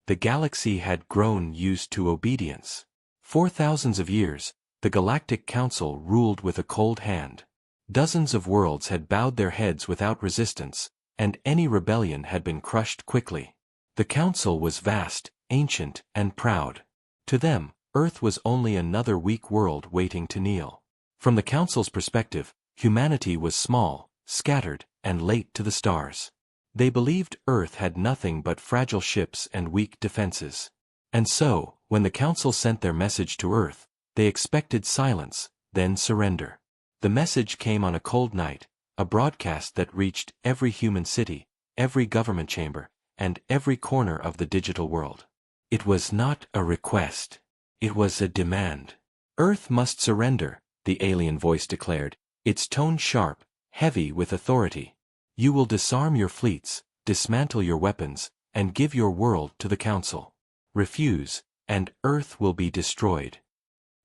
The galaxy had grown used to obedience. For thousands of years, the Galactic Council ruled with a cold hand. Dozens of worlds had bowed their heads without resistance, and any rebellion had been crushed quickly. The Council was vast, ancient, and proud. To them, Earth was only another weak world waiting to kneel. From the Council's perspective, humanity was small, scattered, and late to the stars. They believed Earth had nothing but fragile ships and weak defenses. And so, when the Council sent their message to Earth, they expected silence, then surrender. The message came on a cold night, a broadcast that reached every human city, every government chamber, and every corner of the digital world. It was not a request. It was a demand. Earth must surrender, the alien voice declared, its tone sharp, heavy with authority. You will disarm your fleets, dismantle your weapons, and give your world to the Council. Refuse, and Earth will be destroyed.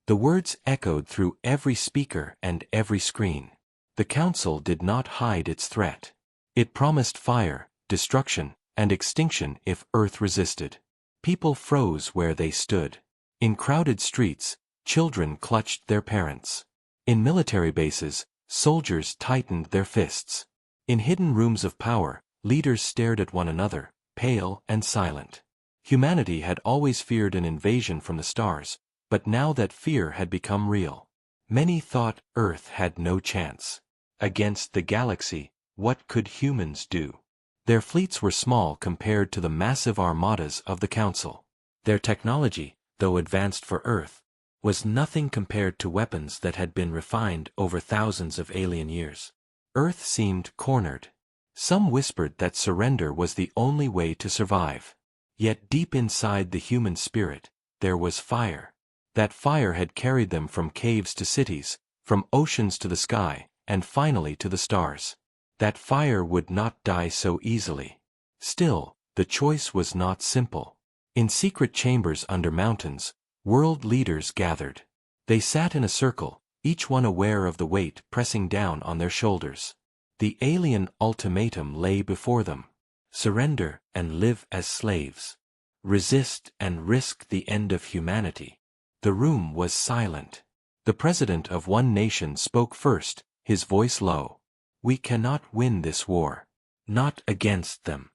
The words echoed through every speaker and every screen. The Council did not hide its threat. It promised fire, destruction, and extinction if Earth resisted. People froze where they stood. In crowded streets, children clutched their parents. In military bases, soldiers tightened their fists. In hidden rooms of power, leaders stared at one another, pale and silent. Humanity had always feared an invasion from the stars, but now that fear had become real. Many thought Earth had no chance. Against the galaxy, what could humans do? Their fleets were small compared to the massive armadas of the Council. Their technology, though advanced for Earth, was nothing compared to weapons that had been refined over thousands of alien years. Earth seemed cornered. Some whispered that surrender was the only way to survive. Yet deep inside the human spirit, there was fire. That fire had carried them from caves to cities, from oceans to the sky, and finally to the stars. That fire would not die so easily. Still, the choice was not simple. In secret chambers under mountains, world leaders gathered. They sat in a circle, each one aware of the weight pressing down on their shoulders. The alien ultimatum lay before them. Surrender and live as slaves. Resist and risk the end of humanity. The room was silent. The president of one nation spoke first, his voice low. We cannot win this war. Not against them.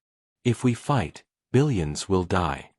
If we fight, billions will die.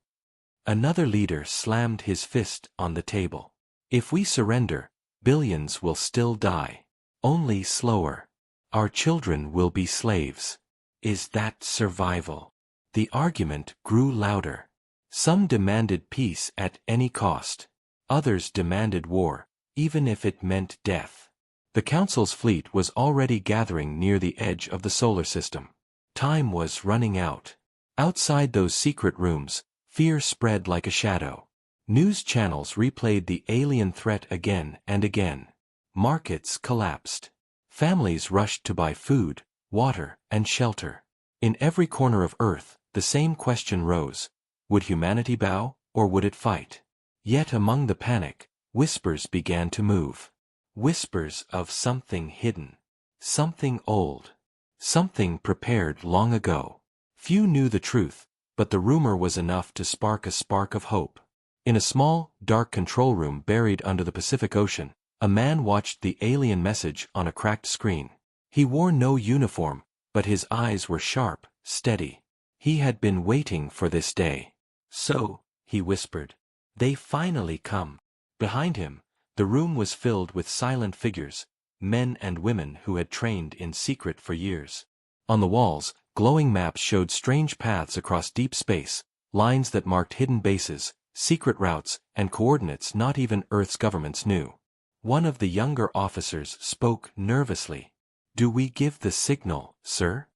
Another leader slammed his fist on the table. If we surrender, billions will still die. Only slower. Our children will be slaves. Is that survival? The argument grew louder. Some demanded peace at any cost. Others demanded war, even if it meant death. The Council's fleet was already gathering near the edge of the solar system. Time was running out. Outside those secret rooms, fear spread like a shadow. News channels replayed the alien threat again and again. Markets collapsed. Families rushed to buy food, water, and shelter. In every corner of Earth, the same question rose. Would humanity bow, or would it fight? Yet among the panic, whispers began to move. Whispers of something hidden. Something old. Something prepared long ago. Few knew the truth, but the rumor was enough to spark a spark of hope. In a small, dark control room buried under the Pacific Ocean, a man watched the alien message on a cracked screen. He wore no uniform, but his eyes were sharp, steady. He had been waiting for this day. So, he whispered, they finally come. Behind him, the room was filled with silent figures, men and women who had trained in secret for years. On the walls, glowing maps showed strange paths across deep space, lines that marked hidden bases, secret routes, and coordinates not even Earth's governments knew. One of the younger officers spoke nervously. Do we give the signal, sir?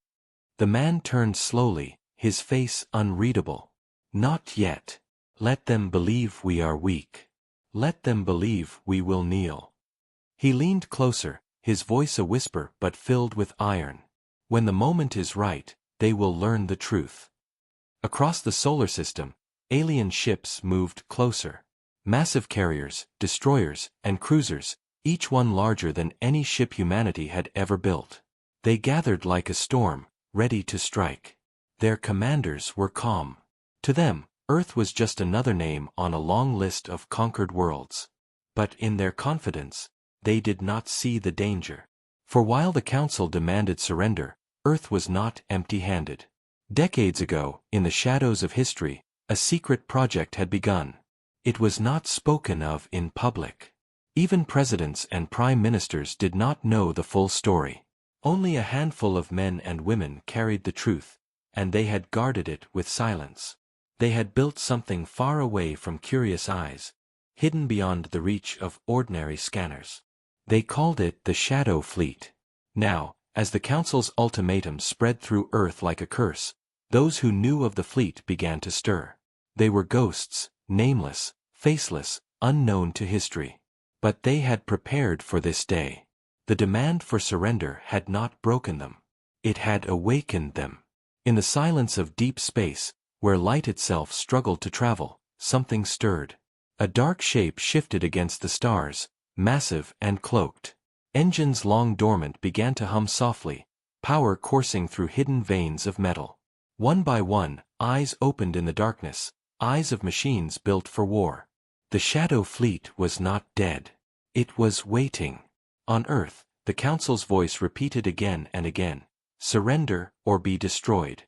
The man turned slowly, his face unreadable. Not yet. Let them believe we are weak. Let them believe we will kneel. He leaned closer, his voice a whisper but filled with iron. When the moment is right, they will learn the truth. Across the solar system, alien ships moved closer. Massive carriers, destroyers, and cruisers, each one larger than any ship humanity had ever built. They gathered like a storm, ready to strike. Their commanders were calm. To them, Earth was just another name on a long list of conquered worlds. But in their confidence, they did not see the danger. For while the Council demanded surrender, Earth was not empty-handed. Decades ago, in the shadows of history, a secret project had begun. It was not spoken of in public. Even presidents and prime ministers did not know the full story. Only a handful of men and women carried the truth, and they had guarded it with silence. They had built something far away from curious eyes, hidden beyond the reach of ordinary scanners. They called it the Shadow Fleet. Now, as the Council's ultimatum spread through Earth like a curse, those who knew of the fleet began to stir. They were ghosts, nameless, faceless, unknown to history. But they had prepared for this day. The demand for surrender had not broken them. It had awakened them. In the silence of deep space, where light itself struggled to travel, something stirred. A dark shape shifted against the stars, massive and cloaked. Engines long dormant began to hum softly, power coursing through hidden veins of metal. One by one, eyes opened in the darkness, eyes of machines built for war. The Shadow Fleet was not dead. It was waiting. On Earth, the Council's voice repeated again and again, "Surrender or be destroyed."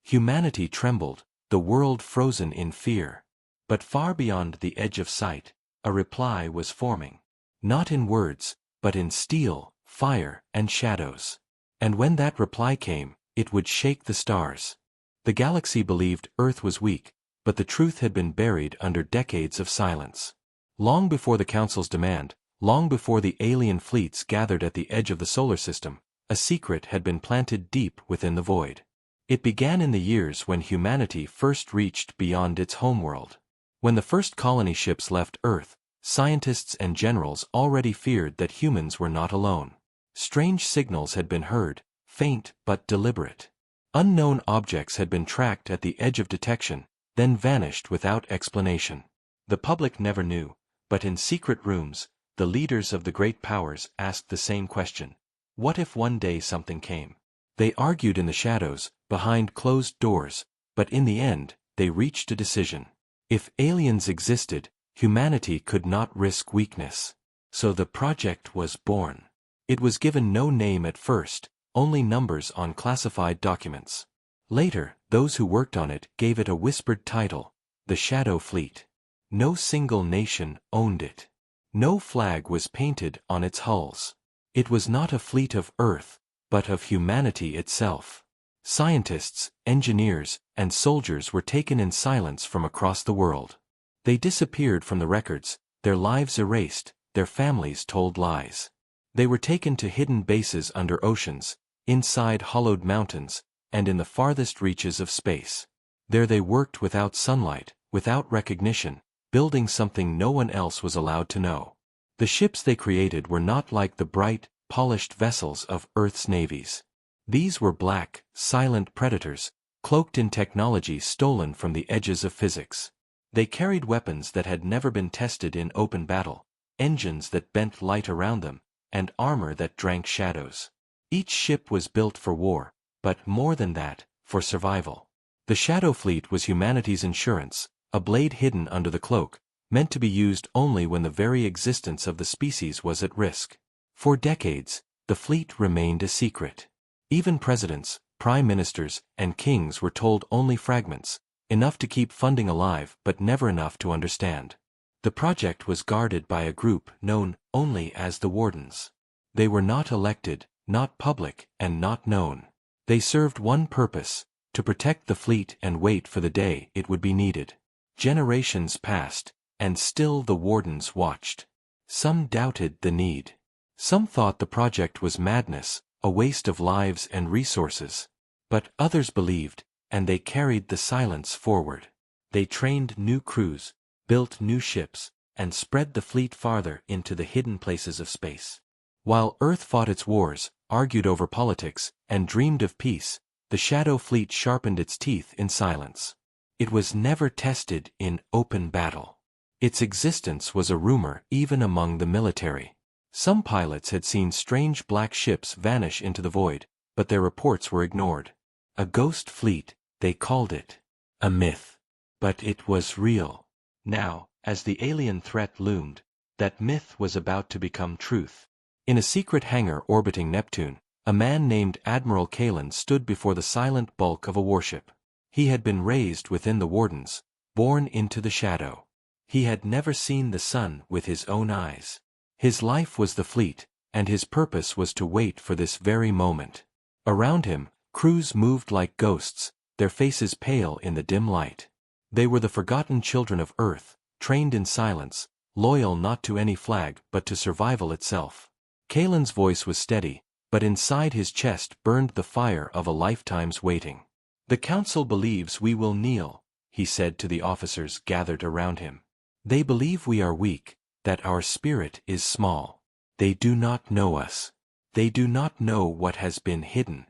Humanity trembled, the world frozen in fear. But far beyond the edge of sight, a reply was forming. Not in words, but in steel, fire, and shadows. And when that reply came, it would shake the stars. The galaxy believed Earth was weak, but the truth had been buried under decades of silence. Long before the Council's demand, long before the alien fleets gathered at the edge of the solar system, a secret had been planted deep within the void. It began in the years when humanity first reached beyond its homeworld. When the first colony ships left Earth, scientists and generals already feared that humans were not alone. Strange signals had been heard, faint but deliberate. Unknown objects had been tracked at the edge of detection, then vanished without explanation. The public never knew, but in secret rooms, the leaders of the great powers asked the same question. What if one day something came? They argued in the shadows, behind closed doors, but in the end, they reached a decision. If aliens existed, humanity could not risk weakness. So the project was born. It was given no name at first, only numbers on classified documents. Later, those who worked on it gave it a whispered title, the Shadow Fleet. No single nation owned it. No flag was painted on its hulls. It was not a fleet of Earth, but of humanity itself. Scientists, engineers, and soldiers were taken in silence from across the world. They disappeared from the records, their lives erased, their families told lies. They were taken to hidden bases under oceans, inside hollowed mountains, and in the farthest reaches of space. There they worked without sunlight, without recognition, building something no one else was allowed to know. The ships they created were not like the bright, polished vessels of Earth's navies. These were black, silent predators, cloaked in technology stolen from the edges of physics. They carried weapons that had never been tested in open battle, engines that bent light around them, and armor that drank shadows. Each ship was built for war, but more than that, for survival. The Shadow Fleet was humanity's insurance, a blade hidden under the cloak, meant to be used only when the very existence of the species was at risk. For decades, the fleet remained a secret. Even presidents, prime ministers, and kings were told only fragments, enough to keep funding alive but never enough to understand. The project was guarded by a group known only as the Wardens. They were not elected, not public, and not known. They served one purpose, to protect the fleet and wait for the day it would be needed. Generations passed, and still the Wardens watched. Some doubted the need. Some thought the project was madness, a waste of lives and resources. But others believed, and they carried the silence forward. They trained new crews, built new ships, and spread the fleet farther into the hidden places of space. While Earth fought its wars, argued over politics, and dreamed of peace, the Shadow Fleet sharpened its teeth in silence. It was never tested in open battle. Its existence was a rumor even among the military. Some pilots had seen strange black ships vanish into the void, but their reports were ignored. A ghost fleet, they called it. A myth. But it was real. Now, as the alien threat loomed, that myth was about to become truth. In a secret hangar orbiting Neptune, a man named Admiral Kalen stood before the silent bulk of a warship. He had been raised within the Wardens, born into the shadow. He had never seen the sun with his own eyes. His life was the fleet, and his purpose was to wait for this very moment. Around him, crews moved like ghosts, their faces pale in the dim light. They were the forgotten children of Earth, trained in silence, loyal not to any flag but to survival itself. Kalen's voice was steady, but inside his chest burned the fire of a lifetime's waiting. "The Council believes we will kneel," he said to the officers gathered around him. "They believe we are weak, that our spirit is small. They do not know us. They do not know what has been hidden.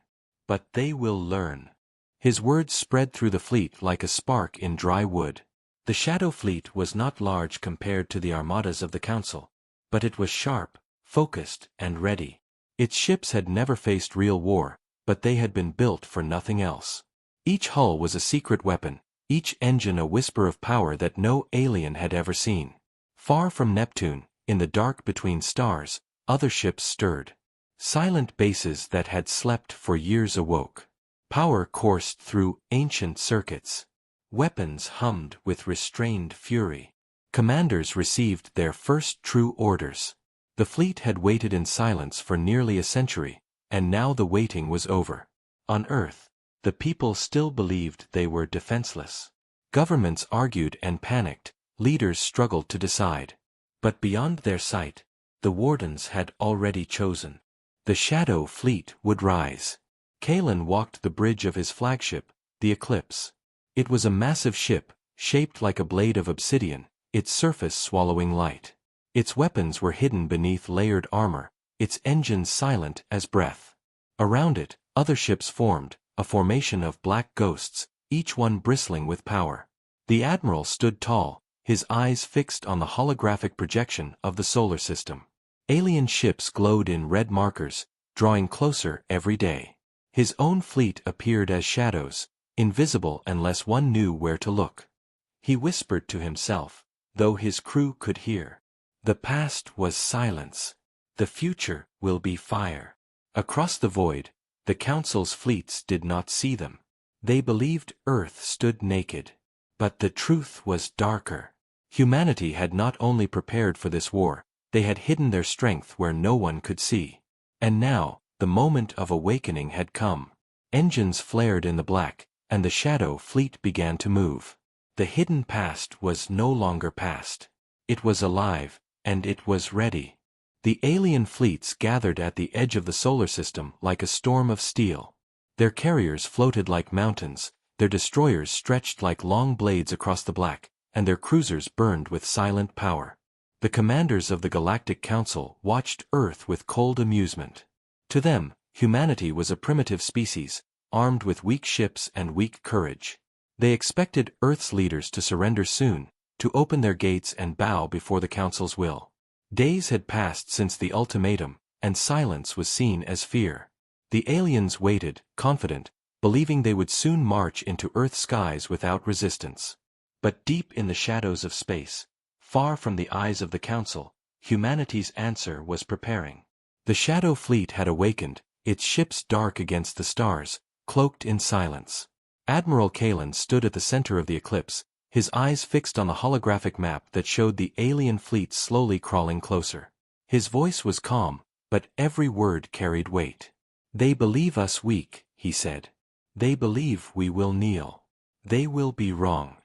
But they will learn." His words spread through the fleet like a spark in dry wood. The Shadow Fleet was not large compared to the armadas of the Council, but it was sharp, focused, and ready. Its ships had never faced real war, but they had been built for nothing else. Each hull was a secret weapon, each engine a whisper of power that no alien had ever seen. Far from Neptune, in the dark between stars, other ships stirred. Silent bases that had slept for years awoke. Power coursed through ancient circuits. Weapons hummed with restrained fury. Commanders received their first true orders. The fleet had waited in silence for nearly a century, and now the waiting was over. On Earth, the people still believed they were defenseless. Governments argued and panicked, leaders struggled to decide. But beyond their sight, the Wardens had already chosen. The Shadow Fleet would rise. Kalen walked the bridge of his flagship, the Eclipse. It was a massive ship, shaped like a blade of obsidian, its surface swallowing light. Its weapons were hidden beneath layered armor, its engines silent as breath. Around it, other ships formed, a formation of black ghosts, each one bristling with power. The Admiral stood tall, his eyes fixed on the holographic projection of the solar system. Alien ships glowed in red markers, drawing closer every day. His own fleet appeared as shadows, invisible unless one knew where to look. He whispered to himself, though his crew could hear. The past was silence. The future will be fire. Across the void, the Council's fleets did not see them. They believed Earth stood naked. But the truth was darker. Humanity had not only prepared for this war, they had hidden their strength where no one could see. And now, the moment of awakening had come. Engines flared in the black, and the Shadow Fleet began to move. The hidden past was no longer past. It was alive, and it was ready. The alien fleets gathered at the edge of the solar system like a storm of steel. Their carriers floated like mountains, their destroyers stretched like long blades across the black, and their cruisers burned with silent power. The commanders of the Galactic Council watched Earth with cold amusement. To them, humanity was a primitive species, armed with weak ships and weak courage. They expected Earth's leaders to surrender soon, to open their gates and bow before the Council's will. Days had passed since the ultimatum, and silence was seen as fear. The aliens waited, confident, believing they would soon march into Earth's skies without resistance. But deep in the shadows of space, far from the eyes of the Council, humanity's answer was preparing. The Shadow Fleet had awakened, its ships dark against the stars, cloaked in silence. Admiral Kalen stood at the center of the eclipse, his eyes fixed on the holographic map that showed the alien fleet slowly crawling closer. His voice was calm, but every word carried weight. "They believe us weak," he said. "They believe we will kneel. They will be wrong."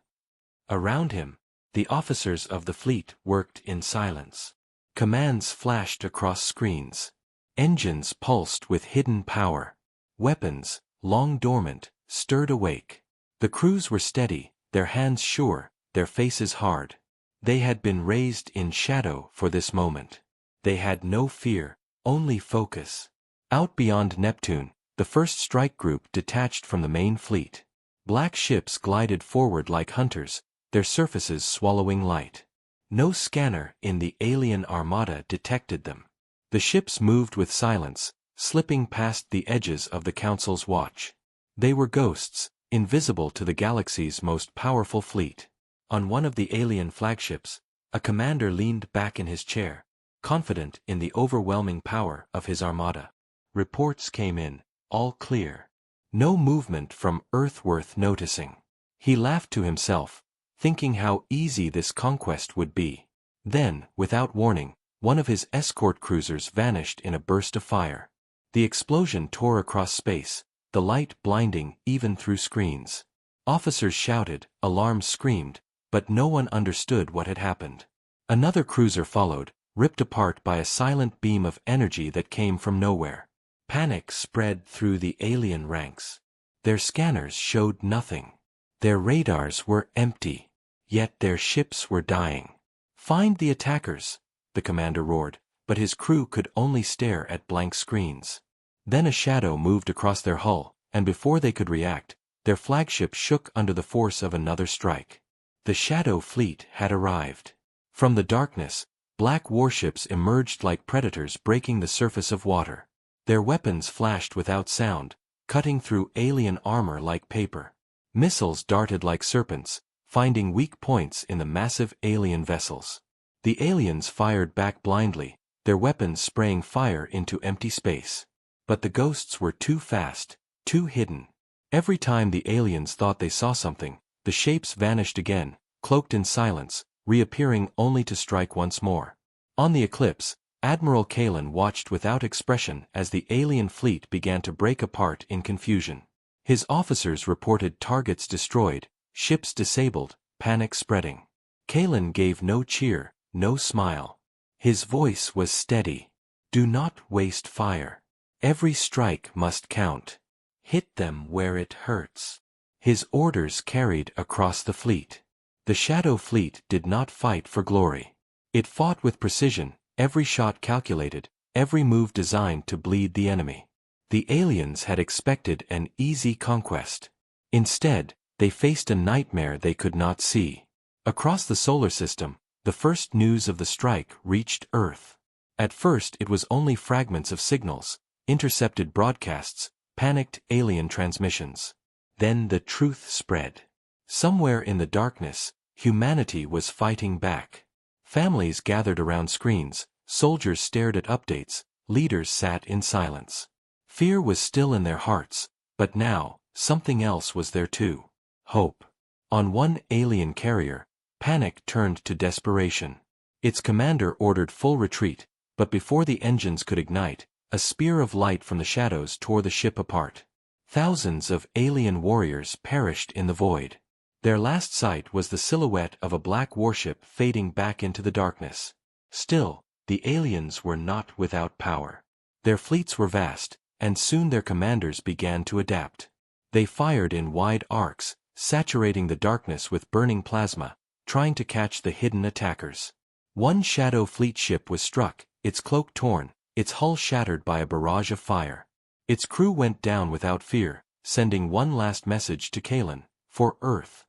Around him, the officers of the fleet worked in silence. Commands flashed across screens. Engines pulsed with hidden power. Weapons, long dormant, stirred awake. The crews were steady, their hands sure, their faces hard. They had been raised in shadow for this moment. They had no fear, only focus. Out beyond Neptune, the first strike group detached from the main fleet. Black ships glided forward like hunters, their surfaces swallowing light. No scanner in the alien armada detected them. The ships moved with silence, slipping past the edges of the Council's watch. They were ghosts, invisible to the galaxy's most powerful fleet. On one of the alien flagships, a commander leaned back in his chair, confident in the overwhelming power of his armada. Reports came in, all clear. No movement from Earth worth noticing. He laughed to himself, thinking how easy this conquest would be. Then, without warning, one of his escort cruisers vanished in a burst of fire. The explosion tore across space, the light blinding even through screens. Officers shouted, alarms screamed, but no one understood what had happened. Another cruiser followed, ripped apart by a silent beam of energy that came from nowhere. Panic spread through the alien ranks. Their scanners showed nothing. Their radars were empty. Yet their ships were dying. "Find the attackers," the commander roared, but his crew could only stare at blank screens. Then a shadow moved across their hull, and before they could react, their flagship shook under the force of another strike. The Shadow Fleet had arrived. From the darkness, black warships emerged like predators breaking the surface of water. Their weapons flashed without sound, cutting through alien armor like paper. Missiles darted like serpents, finding weak points in the massive alien vessels. The aliens fired back blindly, their weapons spraying fire into empty space. But the ghosts were too fast, too hidden. Every time the aliens thought they saw something, the shapes vanished again, cloaked in silence, reappearing only to strike once more. On the Eclipse, Admiral Kalen watched without expression as the alien fleet began to break apart in confusion. His officers reported targets destroyed, ships disabled, panic spreading. Kalen gave no cheer, no smile. His voice was steady. "Do not waste fire. Every strike must count. Hit them where it hurts." His orders carried across the fleet. The Shadow Fleet did not fight for glory. It fought with precision, every shot calculated, every move designed to bleed the enemy. The aliens had expected an easy conquest. Instead, they faced a nightmare they could not see. Across the solar system, the first news of the strike reached Earth. At first it was only fragments of signals, intercepted broadcasts, panicked alien transmissions. Then the truth spread. Somewhere in the darkness, humanity was fighting back. Families gathered around screens, soldiers stared at updates, leaders sat in silence. Fear was still in their hearts, but now, something else was there too. Hope. On one alien carrier, panic turned to desperation. Its commander ordered full retreat, but before the engines could ignite, a spear of light from the shadows tore the ship apart. Thousands of alien warriors perished in the void. Their last sight was the silhouette of a black warship fading back into the darkness. Still, the aliens were not without power. Their fleets were vast, and soon their commanders began to adapt. They fired in wide arcs, saturating the darkness with burning plasma, trying to catch the hidden attackers. One Shadow Fleet ship was struck, its cloak torn, its hull shattered by a barrage of fire. Its crew went down without fear, sending one last message to Kalen, for Earth.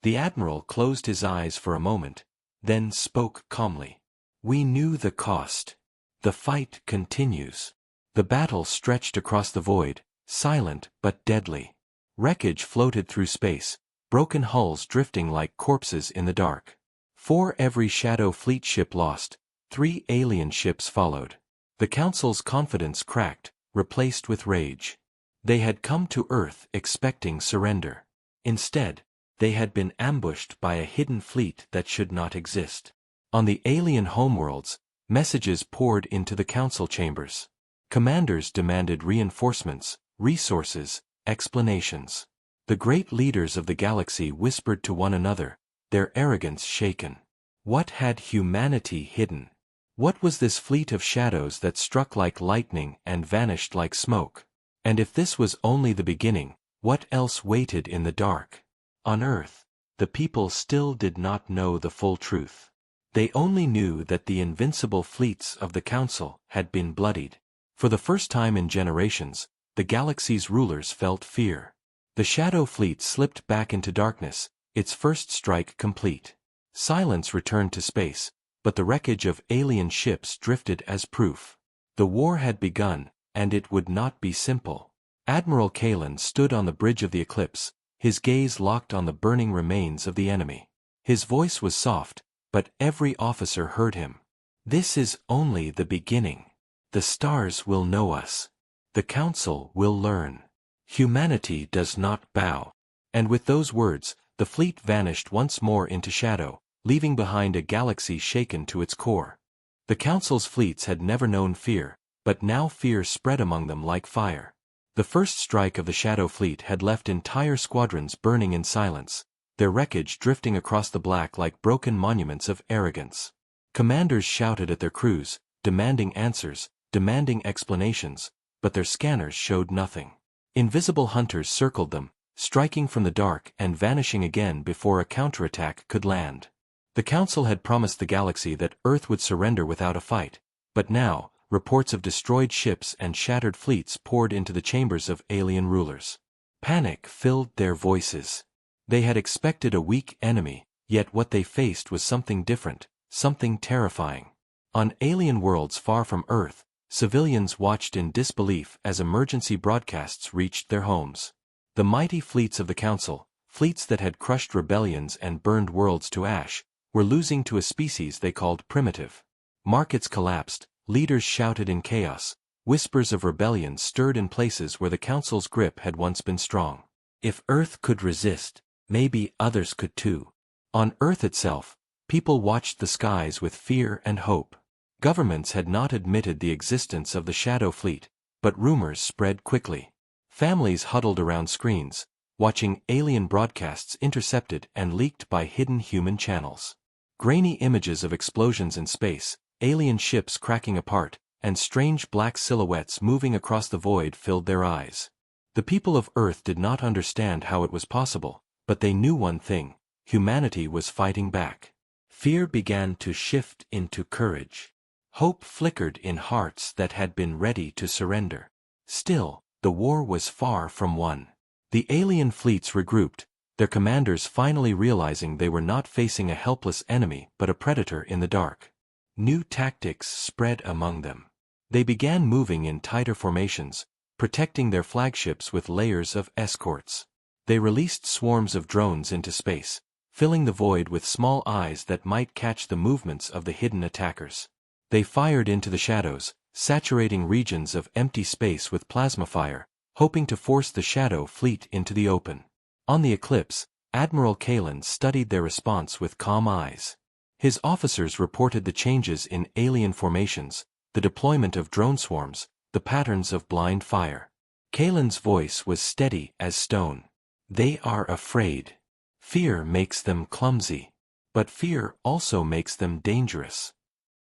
The Admiral closed his eyes for a moment, then spoke calmly. "We knew the cost. The fight continues." The battle stretched across the void, silent but deadly. Wreckage floated through space, broken hulls drifting like corpses in the dark. For every Shadow Fleet ship lost, 3 alien ships followed. The Council's confidence cracked, replaced with rage. They had come to Earth expecting surrender. Instead, they had been ambushed by a hidden fleet that should not exist. On the alien homeworlds, messages poured into the Council chambers. Commanders demanded reinforcements, resources, explanations. The great leaders of the galaxy whispered to one another, their arrogance shaken. What had humanity hidden? What was this fleet of shadows that struck like lightning and vanished like smoke? And if this was only the beginning, what else waited in the dark? On Earth, the people still did not know the full truth. They only knew that the invincible fleets of the Council had been bloodied. For the first time in generations, the galaxy's rulers felt fear. The Shadow Fleet slipped back into darkness, its first strike complete. Silence returned to space, but the wreckage of alien ships drifted as proof. The war had begun, and it would not be simple. Admiral Kalen stood on the bridge of the Eclipse, his gaze locked on the burning remains of the enemy. His voice was soft, but every officer heard him. "This is only the beginning. The stars will know us. The Council will learn. Humanity does not bow." And with those words, the fleet vanished once more into shadow, leaving behind a galaxy shaken to its core. The Council's fleets had never known fear, but now fear spread among them like fire. The first strike of the Shadow Fleet had left entire squadrons burning in silence, their wreckage drifting across the black like broken monuments of arrogance. Commanders shouted at their crews, demanding answers, demanding explanations, but their scanners showed nothing. Invisible hunters circled them, striking from the dark and vanishing again before a counterattack could land. The Council had promised the galaxy that Earth would surrender without a fight, but now, reports of destroyed ships and shattered fleets poured into the chambers of alien rulers. Panic filled their voices. They had expected a weak enemy, yet what they faced was something different, something terrifying. On alien worlds far from Earth, civilians watched in disbelief as emergency broadcasts reached their homes. The mighty fleets of the Council, fleets that had crushed rebellions and burned worlds to ash, were losing to a species they called primitive. Markets collapsed, leaders shouted in chaos, whispers of rebellion stirred in places where the Council's grip had once been strong. If Earth could resist, maybe others could too. On Earth itself, people watched the skies with fear and hope. Governments had not admitted the existence of the Shadow Fleet, but rumors spread quickly. Families huddled around screens, watching alien broadcasts intercepted and leaked by hidden human channels. Grainy images of explosions in space, alien ships cracking apart, and strange black silhouettes moving across the void filled their eyes. The people of Earth did not understand how it was possible, but they knew one thing: humanity was fighting back. Fear began to shift into courage. Hope flickered in hearts that had been ready to surrender. Still, the war was far from won. The alien fleets regrouped, their commanders finally realizing they were not facing a helpless enemy but a predator in the dark. New tactics spread among them. They began moving in tighter formations, protecting their flagships with layers of escorts. They released swarms of drones into space, filling the void with small eyes that might catch the movements of the hidden attackers. They fired into the shadows, saturating regions of empty space with plasma fire, hoping to force the Shadow Fleet into the open. On the Eclipse, Admiral Kalen studied their response with calm eyes. His officers reported the changes in alien formations, the deployment of drone swarms, the patterns of blind fire. Kalen's voice was steady as stone. "They are afraid. Fear makes them clumsy. But fear also makes them dangerous."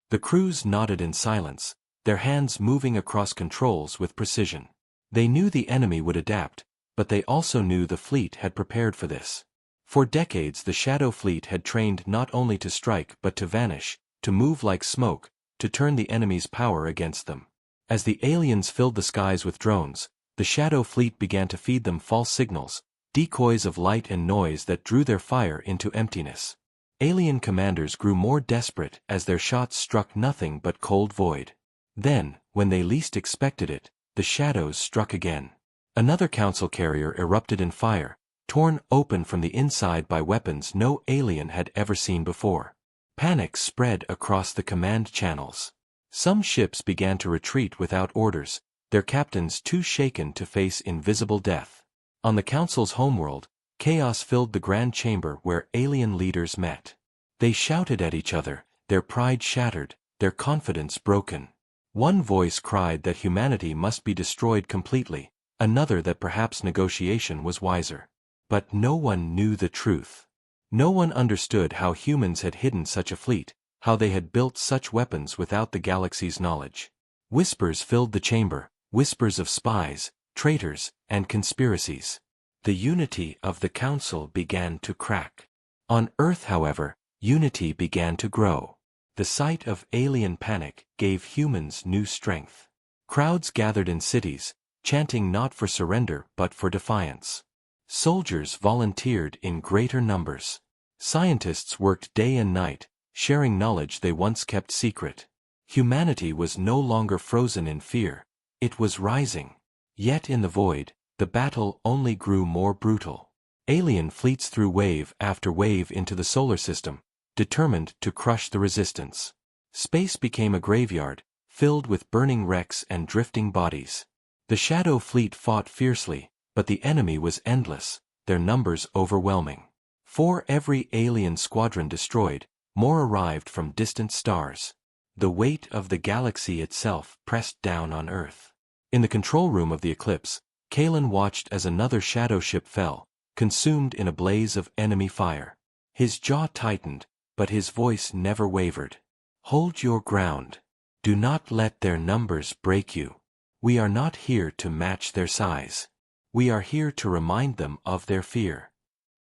The crews nodded in silence, their hands moving across controls with precision. They knew the enemy would adapt, but they also knew the fleet had prepared for this. For decades the Shadow Fleet had trained not only to strike but to vanish, to move like smoke, to turn the enemy's power against them. As the aliens filled the skies with drones, the Shadow Fleet began to feed them false signals, decoys of light and noise that drew their fire into emptiness. Alien commanders grew more desperate as their shots struck nothing but cold void. Then, when they least expected it, the shadows struck again. Another Council carrier erupted in fire, torn open from the inside by weapons no alien had ever seen before. Panic spread across the command channels. Some ships began to retreat without orders, their captains too shaken to face invisible death. On the Council's homeworld, chaos filled the grand chamber where alien leaders met. They shouted at each other, their pride shattered, their confidence broken. One voice cried that humanity must be destroyed completely, another that perhaps negotiation was wiser. But no one knew the truth. No one understood how humans had hidden such a fleet, how they had built such weapons without the galaxy's knowledge. Whispers filled the chamber, whispers of spies, traitors, and conspiracies. The unity of the Council began to crack. On Earth, however, unity began to grow. The sight of alien panic gave humans new strength. Crowds gathered in cities, chanting not for surrender but for defiance. Soldiers volunteered in greater numbers. Scientists worked day and night, sharing knowledge they once kept secret. Humanity was no longer frozen in fear, it was rising. Yet in the void, the battle only grew more brutal. Alien fleets threw wave after wave into the solar system, determined to crush the resistance. Space became a graveyard, filled with burning wrecks and drifting bodies. The Shadow Fleet fought fiercely, but the enemy was endless, their numbers overwhelming. For every alien squadron destroyed, more arrived from distant stars. The weight of the galaxy itself pressed down on Earth. In the control room of the Eclipse, Kalen watched as another shadow ship fell, consumed in a blaze of enemy fire. His jaw tightened, but his voice never wavered. "Hold your ground. Do not let their numbers break you. We are not here to match their size. We are here to remind them of their fear."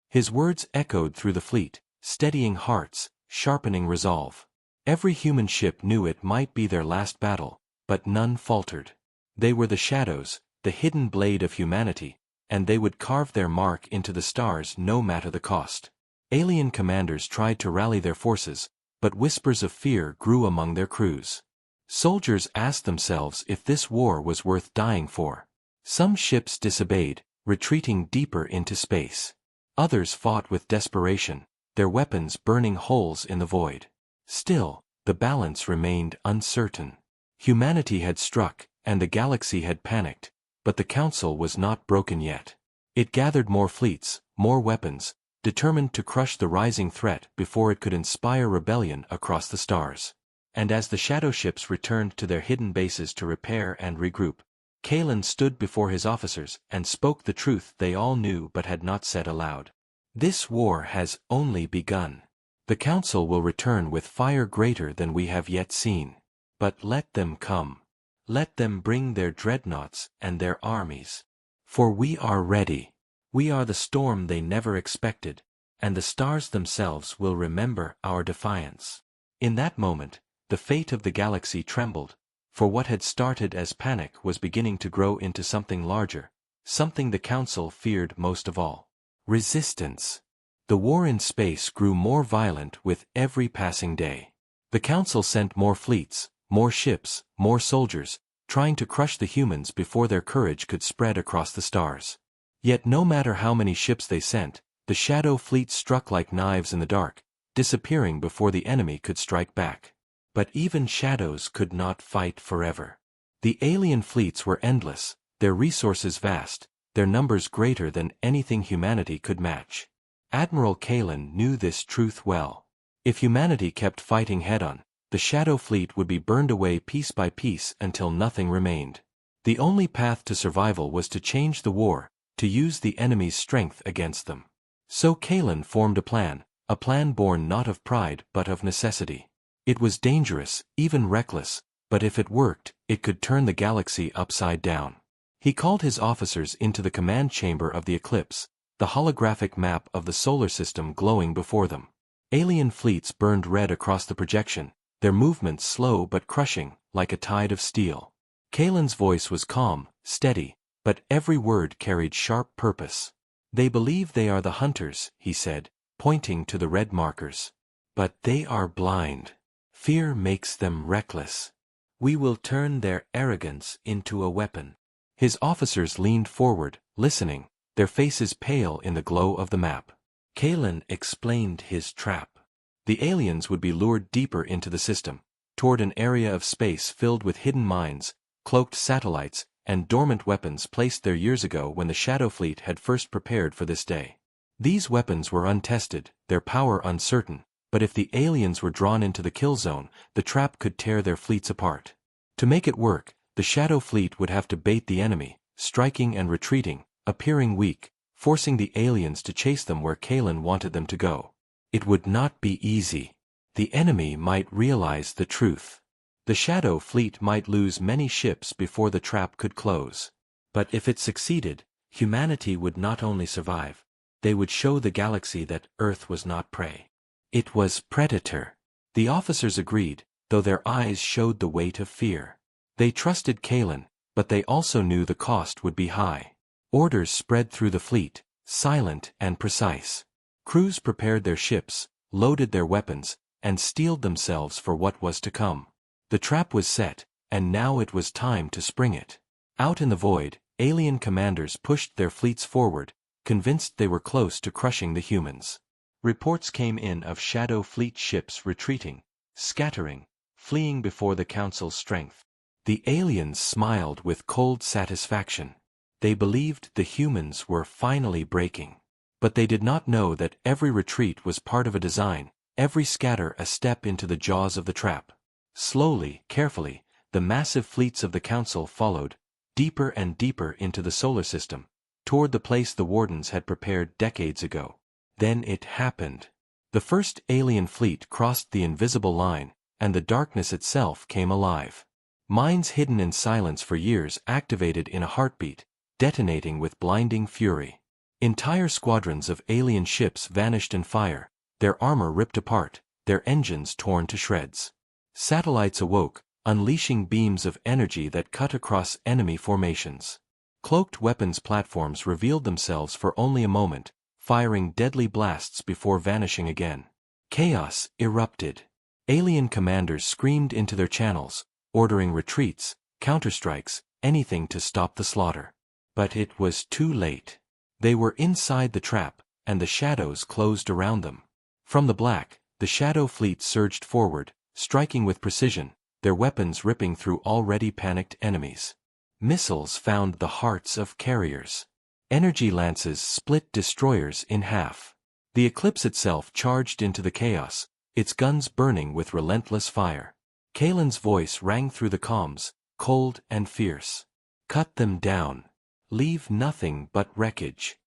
His words echoed through the fleet, steadying hearts, sharpening resolve. Every human ship knew it might be their last battle, but none faltered. They were the shadows, the hidden blade of humanity, and they would carve their mark into the stars no matter the cost. Alien commanders tried to rally their forces, but whispers of fear grew among their crews. Soldiers asked themselves if this war was worth dying for. Some ships disobeyed, retreating deeper into space. Others fought with desperation, their weapons burning holes in the void. Still, the balance remained uncertain. Humanity had struck, and the galaxy had panicked, but the Council was not broken yet. It gathered more fleets, more weapons, determined to crush the rising threat before it could inspire rebellion across the stars. And as the shadow ships returned to their hidden bases to repair and regroup, Kalen stood before his officers and spoke the truth they all knew but had not said aloud. This war has only begun. The Council will return with fire greater than we have yet seen. But let them come. Let them bring their dreadnoughts and their armies. For we are ready. We are the storm they never expected, and the stars themselves will remember our defiance. In that moment, the fate of the galaxy trembled, for what had started as panic was beginning to grow into something larger, something the Council feared most of all. Resistance. The war in space grew more violent with every passing day. The Council sent more fleets, more ships, more soldiers, trying to crush the humans before their courage could spread across the stars. Yet no matter how many ships they sent, the Shadow Fleet struck like knives in the dark, disappearing before the enemy could strike back. But even shadows could not fight forever. The alien fleets were endless, their resources vast, their numbers greater than anything humanity could match. Admiral Kalen knew this truth well. If humanity kept fighting head-on, the Shadow Fleet would be burned away piece by piece until nothing remained. The only path to survival was to change the war, to use the enemy's strength against them. So Kalen formed a plan born not of pride but of necessity. It was dangerous, even reckless, but if it worked, it could turn the galaxy upside down. He called his officers into the command chamber of the Eclipse, the holographic map of the solar system glowing before them. Alien fleets burned red across the projection, their movements slow but crushing, like a tide of steel. Kalen's voice was calm, steady, but every word carried sharp purpose. "They believe they are the hunters," he said, pointing to the red markers. "But they are blind. Fear makes them reckless. We will turn their arrogance into a weapon." His officers leaned forward, listening, their faces pale in the glow of the map. Kalen explained his trap. The aliens would be lured deeper into the system, toward an area of space filled with hidden mines, cloaked satellites, and dormant weapons placed there years ago when the Shadow Fleet had first prepared for this day. These weapons were untested, their power uncertain, but if the aliens were drawn into the kill zone, the trap could tear their fleets apart. To make it work, the Shadow Fleet would have to bait the enemy, striking and retreating, appearing weak, forcing the aliens to chase them where Kalen wanted them to go. It would not be easy. The enemy might realize the truth. The Shadow Fleet might lose many ships before the trap could close. But if it succeeded, humanity would not only survive, they would show the galaxy that Earth was not prey. It was predator. The officers agreed, though their eyes showed the weight of fear. They trusted Kalen, but they also knew the cost would be high. Orders spread through the fleet, silent and precise. Crews prepared their ships, loaded their weapons, and steeled themselves for what was to come. The trap was set, and now it was time to spring it. Out in the void, alien commanders pushed their fleets forward, convinced they were close to crushing the humans. Reports came in of Shadow Fleet ships retreating, scattering, fleeing before the Council's strength. The aliens smiled with cold satisfaction. They believed the humans were finally breaking. But they did not know that every retreat was part of a design, every scatter a step into the jaws of the trap. Slowly, carefully, the massive fleets of the Council followed, deeper and deeper into the solar system, toward the place the Wardens had prepared decades ago. Then it happened. The first alien fleet crossed the invisible line, and the darkness itself came alive. Minds hidden in silence for years activated in a heartbeat, detonating with blinding fury. Entire squadrons of alien ships vanished in fire, their armor ripped apart, their engines torn to shreds. Satellites awoke, unleashing beams of energy that cut across enemy formations. Cloaked weapons platforms revealed themselves for only a moment, firing deadly blasts before vanishing again. Chaos erupted. Alien commanders screamed into their channels, ordering retreats, counterstrikes, anything to stop the slaughter. But it was too late. They were inside the trap, and the shadows closed around them. From the black, the Shadow Fleet surged forward, striking with precision, their weapons ripping through already panicked enemies. Missiles found the hearts of carriers. Energy lances split destroyers in half. The Eclipse itself charged into the chaos, its guns burning with relentless fire. Kalen's voice rang through the comms, cold and fierce. Cut them down. Leave nothing but wreckage.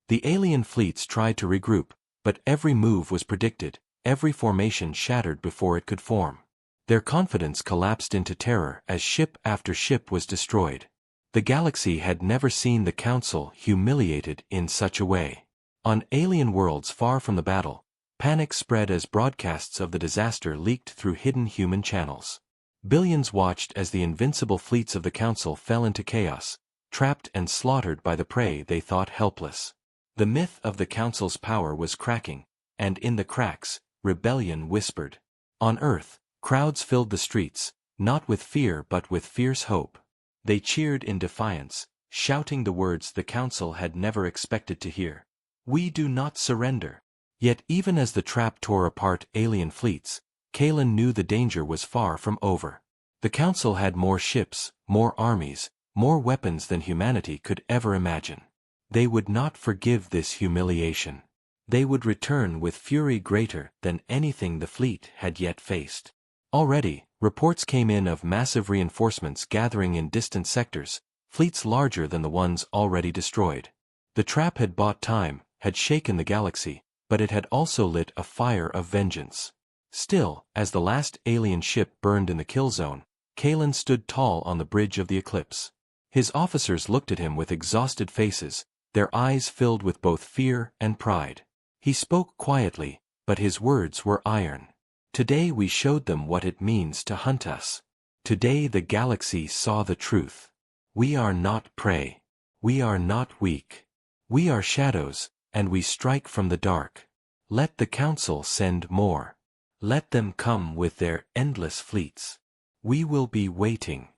The alien fleets tried to regroup, but every move was predicted, every formation shattered before it could form. Their confidence collapsed into terror as ship after ship was destroyed. The galaxy had never seen the Council humiliated in such a way. On alien worlds far from the battle, panic spread as broadcasts of the disaster leaked through hidden human channels. Billions watched as the invincible fleets of the Council fell into chaos, trapped and slaughtered by the prey they thought helpless. The myth of the Council's power was cracking, and in the cracks, rebellion whispered. On Earth, crowds filled the streets, not with fear but with fierce hope. They cheered in defiance, shouting the words the Council had never expected to hear. We do not surrender. Yet even as the trap tore apart alien fleets, Kalen knew the danger was far from over. The Council had more ships, more armies, more weapons than humanity could ever imagine. They would not forgive this humiliation. They would return with fury greater than anything the fleet had yet faced. Already, reports came in of massive reinforcements gathering in distant sectors, fleets larger than the ones already destroyed. The trap had bought time, had shaken the galaxy, but it had also lit a fire of vengeance. Still, as the last alien ship burned in the kill zone, Kalen stood tall on the bridge of the Eclipse. His officers looked at him with exhausted faces, their eyes filled with both fear and pride. He spoke quietly, but his words were iron. Today we showed them what it means to hunt us. Today the galaxy saw the truth. We are not prey. We are not weak. We are shadows, and we strike from the dark. Let the Council send more. Let them come with their endless fleets. We will be waiting.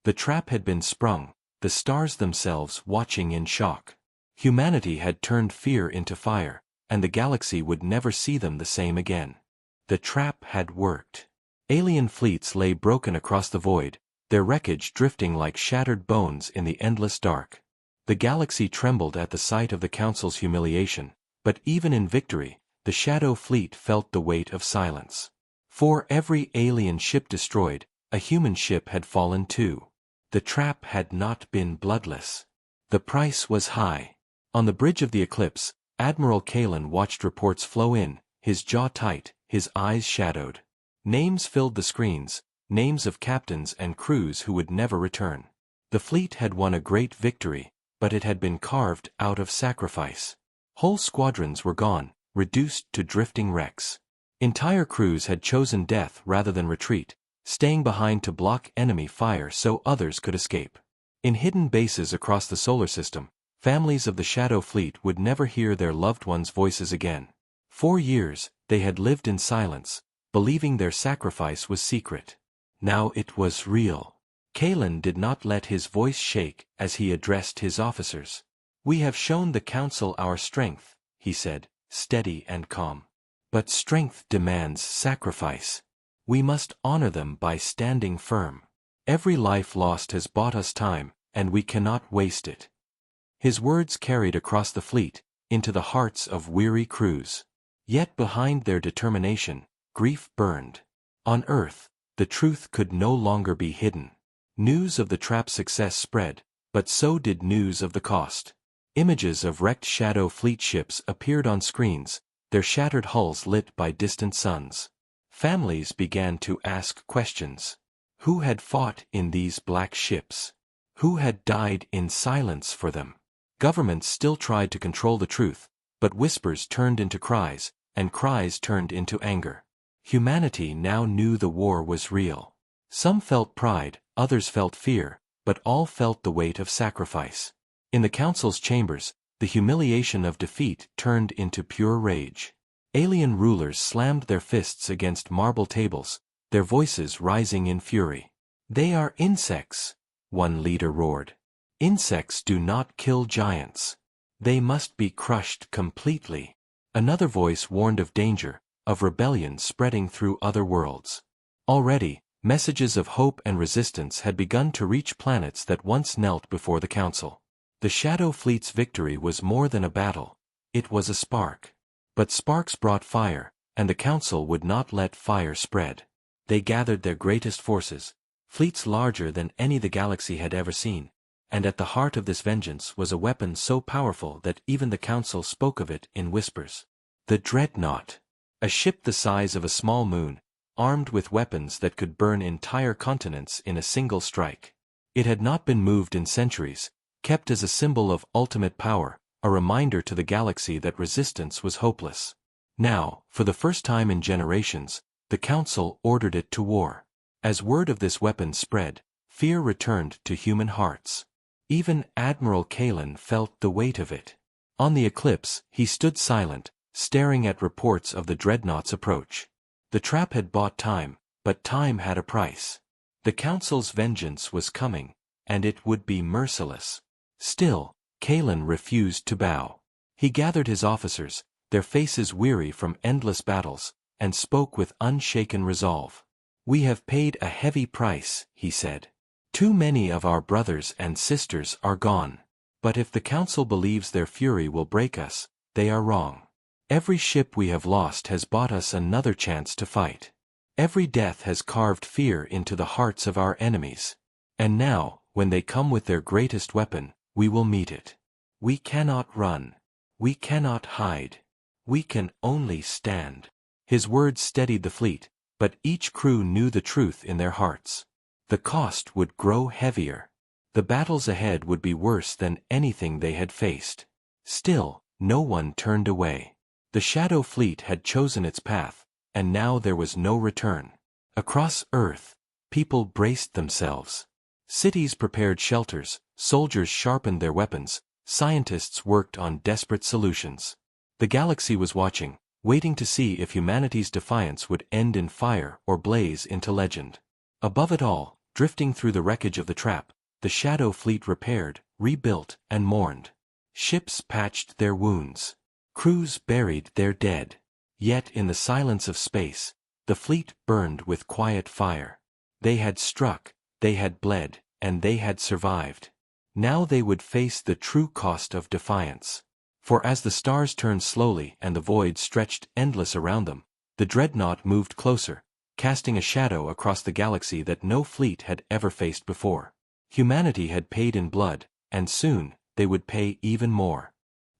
The trap had been sprung, the stars themselves watching in shock. Humanity had turned fear into fire, and the galaxy would never see them the same again. The trap had worked. Alien fleets lay broken across the void, their wreckage drifting like shattered bones in the endless dark. The galaxy trembled at the sight of the Council's humiliation, but even in victory, the Shadow Fleet felt the weight of silence. For every alien ship destroyed, a human ship had fallen too. The trap had not been bloodless. The price was high. On the bridge of the Eclipse, Admiral Kalen watched reports flow in, his jaw tight, his eyes shadowed. Names filled the screens, names of captains and crews who would never return. The fleet had won a great victory, but it had been carved out of sacrifice. Whole squadrons were gone, reduced to drifting wrecks. Entire crews had chosen death rather than retreat, staying behind to block enemy fire so others could escape. In hidden bases across the solar system, families of the Shadow Fleet would never hear their loved ones' voices again. 4 years, they had lived in silence, believing their sacrifice was secret. Now it was real. Kalen did not let his voice shake as he addressed his officers. "We have shown the Council our strength," he said, steady and calm. "But strength demands sacrifice. We must honor them by standing firm. Every life lost has bought us time, and we cannot waste it." His words carried across the fleet, into the hearts of weary crews. Yet behind their determination, grief burned. On Earth, the truth could no longer be hidden. News of the trap's success spread, but so did news of the cost. Images of wrecked Shadow Fleet ships appeared on screens, their shattered hulls lit by distant suns. Families began to ask questions. Who had fought in these black ships? Who had died in silence for them? Governments still tried to control the truth, but whispers turned into cries, and cries turned into anger. Humanity now knew the war was real. Some felt pride, others felt fear, but all felt the weight of sacrifice. In the Council's chambers, the humiliation of defeat turned into pure rage. Alien rulers slammed their fists against marble tables, their voices rising in fury. "They are insects," one leader roared. "Insects do not kill giants. They must be crushed completely." Another voice warned of danger, of rebellion spreading through other worlds. Already, messages of hope and resistance had begun to reach planets that once knelt before the Council. The Shadow Fleet's victory was more than a battle. It was a spark. But sparks brought fire, and the Council would not let fire spread. They gathered their greatest forces, fleets larger than any the galaxy had ever seen, and at the heart of this vengeance was a weapon so powerful that even the Council spoke of it in whispers. The dreadnought. A ship the size of a small moon, armed with weapons that could burn entire continents in a single strike. It had not been moved in centuries, kept as a symbol of ultimate power, a reminder to the galaxy that resistance was hopeless. Now, for the first time in generations, the Council ordered it to war. As word of this weapon spread, fear returned to human hearts. Even Admiral Kalen felt the weight of it. On the Eclipse, he stood silent, staring at reports of the dreadnought's approach. The trap had bought time, but time had a price. The Council's vengeance was coming, and it would be merciless. Still, Kalen refused to bow. He gathered his officers, their faces weary from endless battles, and spoke with unshaken resolve. "We have paid a heavy price," he said. "Too many of our brothers and sisters are gone. But if the Council believes their fury will break us, they are wrong. Every ship we have lost has bought us another chance to fight. Every death has carved fear into the hearts of our enemies. And now, when they come with their greatest weapon, we will meet it. We cannot run. We cannot hide. We can only stand." His words steadied the fleet, but each crew knew the truth in their hearts. The cost would grow heavier. The battles ahead would be worse than anything they had faced. Still, no one turned away. The Shadow Fleet had chosen its path, and now there was no return. Across Earth, people braced themselves. Cities prepared shelters, soldiers sharpened their weapons, scientists worked on desperate solutions. The galaxy was watching, waiting to see if humanity's defiance would end in fire or blaze into legend. Above it all, drifting through the wreckage of the trap, the Shadow Fleet repaired, rebuilt, and mourned. Ships patched their wounds. Crews buried their dead. Yet in the silence of space, the fleet burned with quiet fire. They had struck, they had bled, and they had survived. Now they would face the true cost of defiance. For as the stars turned slowly and the void stretched endless around them, the dreadnought moved closer, casting a shadow across the galaxy that no fleet had ever faced before. Humanity had paid in blood, and soon, they would pay even more.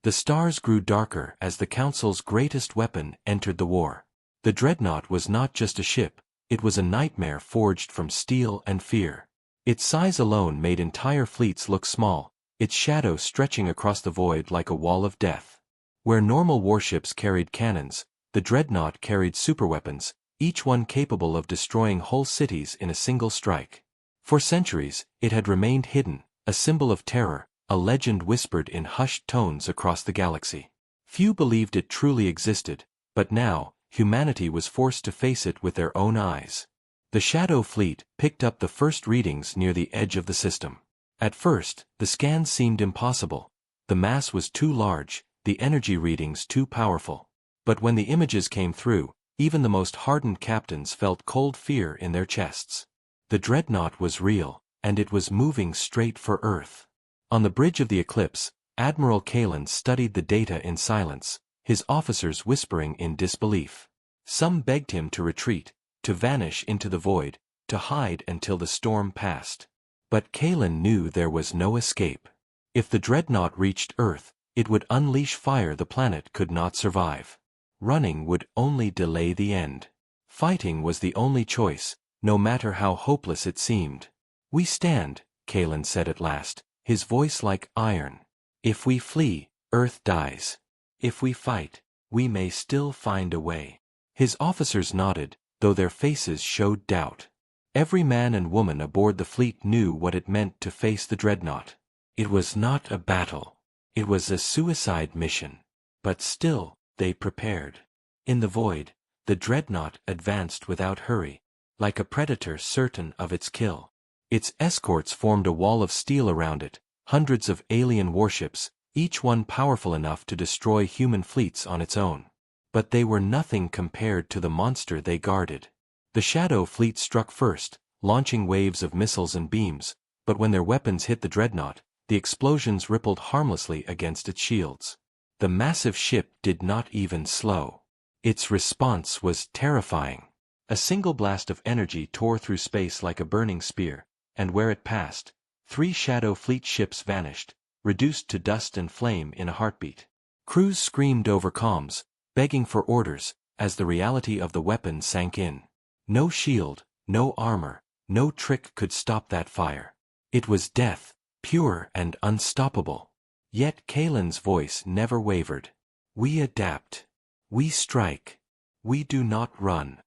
The stars grew darker as the Council's greatest weapon entered the war. The dreadnought was not just a ship, it was a nightmare forged from steel and fear. Its size alone made entire fleets look small, its shadow stretching across the void like a wall of death. Where normal warships carried cannons, the dreadnought carried superweapons, each one capable of destroying whole cities in a single strike. For centuries, it had remained hidden, a symbol of terror, a legend whispered in hushed tones across the galaxy. Few believed it truly existed, but now, humanity was forced to face it with their own eyes. The Shadow Fleet picked up the first readings near the edge of the system. At first, the scans seemed impossible. The mass was too large, the energy readings too powerful. But when the images came through, even the most hardened captains felt cold fear in their chests. The dreadnought was real, and it was moving straight for Earth. On the bridge of the Eclipse, Admiral Kalen studied the data in silence, his officers whispering in disbelief. Some begged him to retreat, to vanish into the void, to hide until the storm passed. But Kalen knew there was no escape. If the dreadnought reached Earth, it would unleash fire the planet could not survive. Running would only delay the end. Fighting was the only choice, no matter how hopeless it seemed. "We stand," Kalen said at last, his voice like iron. "If we flee, Earth dies. If we fight, we may still find a way." His officers nodded, though their faces showed doubt. Every man and woman aboard the fleet knew what it meant to face the dreadnought. It was not a battle. It was a suicide mission. But still, they prepared. In the void, the dreadnought advanced without hurry, like a predator certain of its kill. Its escorts formed a wall of steel around it, hundreds of alien warships, each one powerful enough to destroy human fleets on its own. But they were nothing compared to the monster they guarded. The Shadow Fleet struck first, launching waves of missiles and beams, but when their weapons hit the dreadnought, the explosions rippled harmlessly against its shields. The massive ship did not even slow. Its response was terrifying. A single blast of energy tore through space like a burning spear, and where it passed, 3 Shadow Fleet ships vanished, reduced to dust and flame in a heartbeat. Crews screamed over comms, begging for orders, as the reality of the weapon sank in. No shield, no armor, no trick could stop that fire. It was death, pure and unstoppable. Yet Kalen's voice never wavered. "We adapt. We strike. We do not run."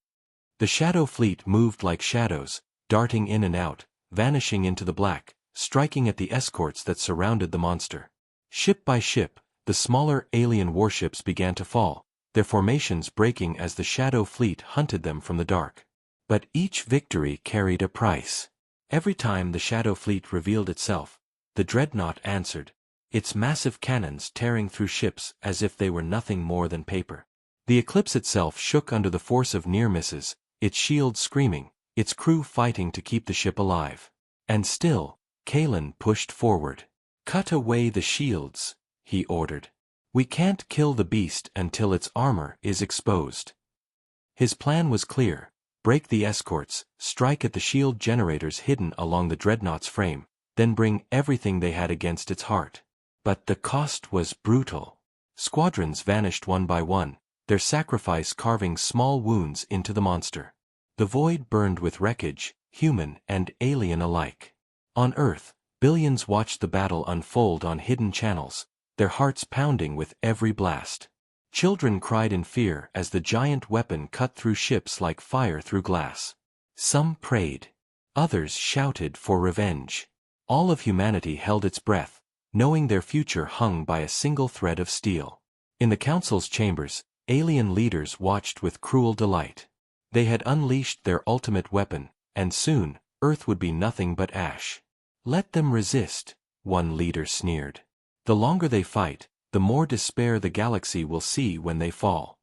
The Shadow Fleet moved like shadows, darting in and out, vanishing into the black, striking at the escorts that surrounded the monster. Ship by ship, the smaller alien warships began to fall, their formations breaking as the Shadow Fleet hunted them from the dark. But each victory carried a price. Every time the Shadow Fleet revealed itself, the dreadnought answered, its massive cannons tearing through ships as if they were nothing more than paper. The Eclipse itself shook under the force of near misses, its shields screaming, its crew fighting to keep the ship alive. And still, Kalen pushed forward. "Cut away the shields," he ordered. "We can't kill the beast until its armor is exposed." His plan was clear: break the escorts, strike at the shield generators hidden along the dreadnought's frame, then bring everything they had against its heart. But the cost was brutal. Squadrons vanished one by one, their sacrifice carving small wounds into the monster. The void burned with wreckage, human and alien alike. On Earth, billions watched the battle unfold on hidden channels, their hearts pounding with every blast. Children cried in fear as the giant weapon cut through ships like fire through glass. Some prayed. Others shouted for revenge. All of humanity held its breath, knowing their future hung by a single thread of steel. In the Council's chambers, alien leaders watched with cruel delight. They had unleashed their ultimate weapon, and soon, Earth would be nothing but ash. "Let them resist," one leader sneered. "The longer they fight, the more despair the galaxy will see when they fall."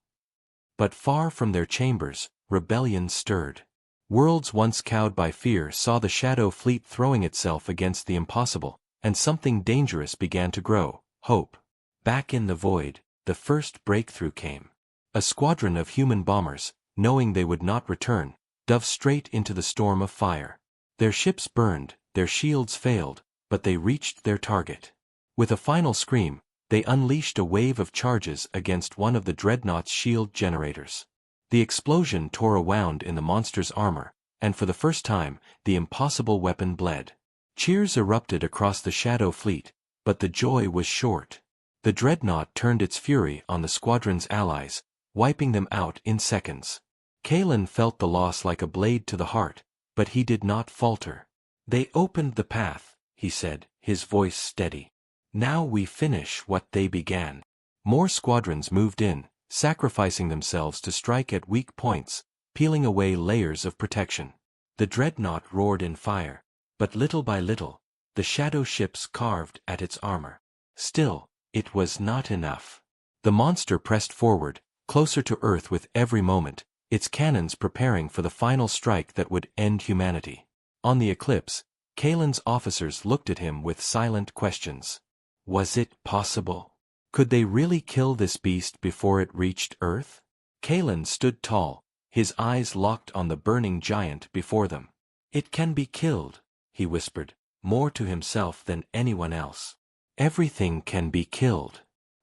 But far from their chambers, rebellion stirred. Worlds once cowed by fear saw the Shadow Fleet throwing itself against the impossible, and something dangerous began to grow: hope. Back in the void, the first breakthrough came. A squadron of human bombers, knowing they would not return, dove straight into the storm of fire. Their ships burned, their shields failed, but they reached their target. With a final scream, they unleashed a wave of charges against one of the dreadnought's shield generators. The explosion tore a wound in the monster's armor, and for the first time, the impossible weapon bled. Cheers erupted across the Shadow Fleet, but the joy was short. The dreadnought turned its fury on the squadron's allies, wiping them out in seconds. Kalen felt the loss like a blade to the heart, but he did not falter. "They opened the path," he said, his voice steady. "Now we finish what they began." More squadrons moved in, sacrificing themselves to strike at weak points, peeling away layers of protection. The dreadnought roared in fire, but little by little, the shadow ships carved at its armor. Still, It was not enough. The monster pressed forward, closer to Earth with every moment, its cannons preparing for the final strike that would end humanity. On the Eclipse, Kalen's officers looked at him with silent questions. Was it possible? Could they really kill this beast before it reached Earth? Kalen stood tall, his eyes locked on the burning giant before them. It can be killed, he whispered, more to himself than anyone else. Everything can be killed.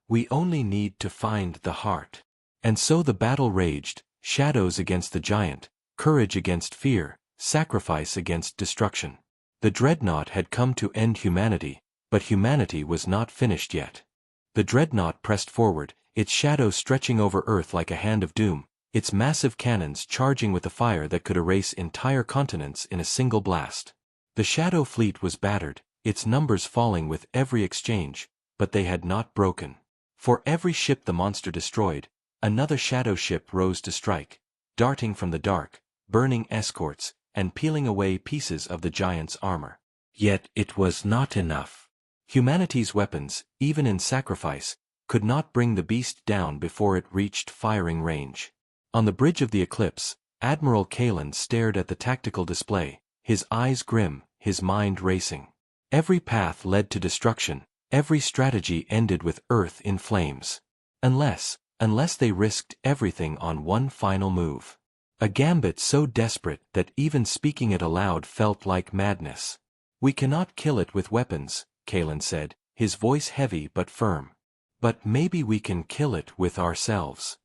We only need to find the heart. And so the battle raged, shadows against the giant, courage against fear, sacrifice against destruction. The dreadnought had come to end humanity, but humanity was not finished yet. The dreadnought pressed forward, its shadow stretching over Earth like a hand of doom, its massive cannons charging with a fire that could erase entire continents in a single blast. The shadow fleet was battered, its numbers falling with every exchange, but they had not broken. For every ship the monster destroyed, another shadow ship rose to strike, darting from the dark, burning escorts, and peeling away pieces of the giant's armor. Yet it was not enough. Humanity's weapons, even in sacrifice, could not bring the beast down before it reached firing range. On the bridge of the Eclipse, Admiral Kalen stared at the tactical display, his eyes grim, his mind racing. Every path led to destruction, every strategy ended with Earth in flames. Unless they risked everything on one final move. A gambit so desperate that even speaking it aloud felt like madness. We cannot kill it with weapons, Kalen said, his voice heavy but firm. But maybe we can kill it with ourselves.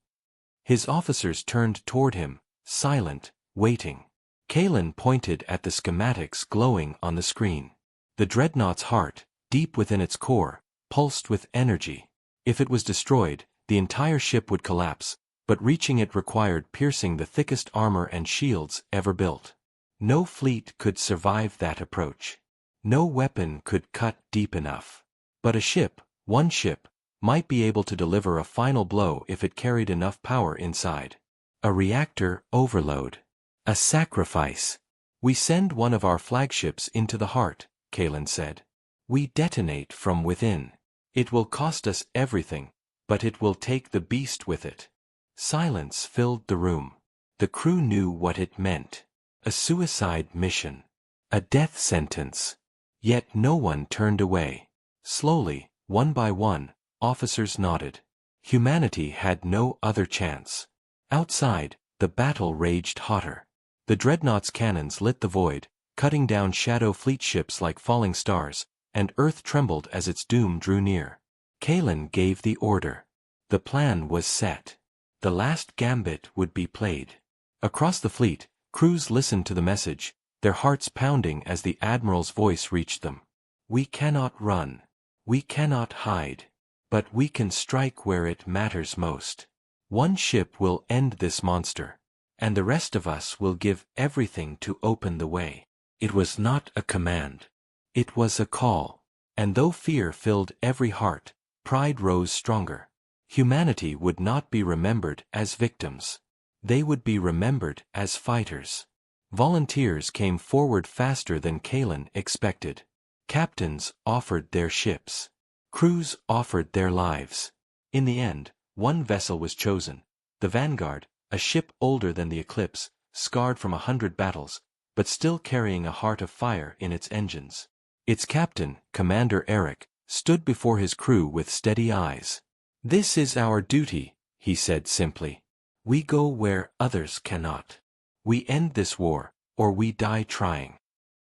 His officers turned toward him, silent, waiting. Kalen pointed at the schematics glowing on the screen. The dreadnought's heart, deep within its core, pulsed with energy. If it was destroyed, the entire ship would collapse, but reaching it required piercing the thickest armor and shields ever built. No fleet could survive that approach. No weapon could cut deep enough. But a ship, one ship, might be able to deliver a final blow if it carried enough power inside. A reactor overload. A sacrifice. We send one of our flagships into the heart, Kalen said. We detonate from within. It will cost us everything, but it will take the beast with it. Silence filled the room. The crew knew what it meant. A suicide mission. A death sentence. Yet no one turned away. Slowly, one by one, officers nodded. Humanity had no other chance. Outside, the battle raged hotter. The dreadnought's cannons lit the void, cutting down shadow fleet ships like falling stars, and Earth trembled as its doom drew near. Kalen gave the order. The plan was set. The last gambit would be played. Across the fleet, crews listened to the message, their hearts pounding as the admiral's voice reached them. We cannot run. We cannot hide. But we can strike where it matters most. One ship will end this monster, and the rest of us will give everything to open the way. It was not a command. It was a call. And though fear filled every heart, pride rose stronger. Humanity would not be remembered as victims. They would be remembered as fighters. Volunteers came forward faster than Kalen expected. Captains offered their ships. Crews offered their lives. In the end, one vessel was chosen, the Vanguard, a ship older than the Eclipse, scarred from 100 battles, but still carrying a heart of fire in its engines. Its captain, Commander Eric, stood before his crew with steady eyes. "This is our duty," he said simply. "We go where others cannot. We end this war, or we die trying."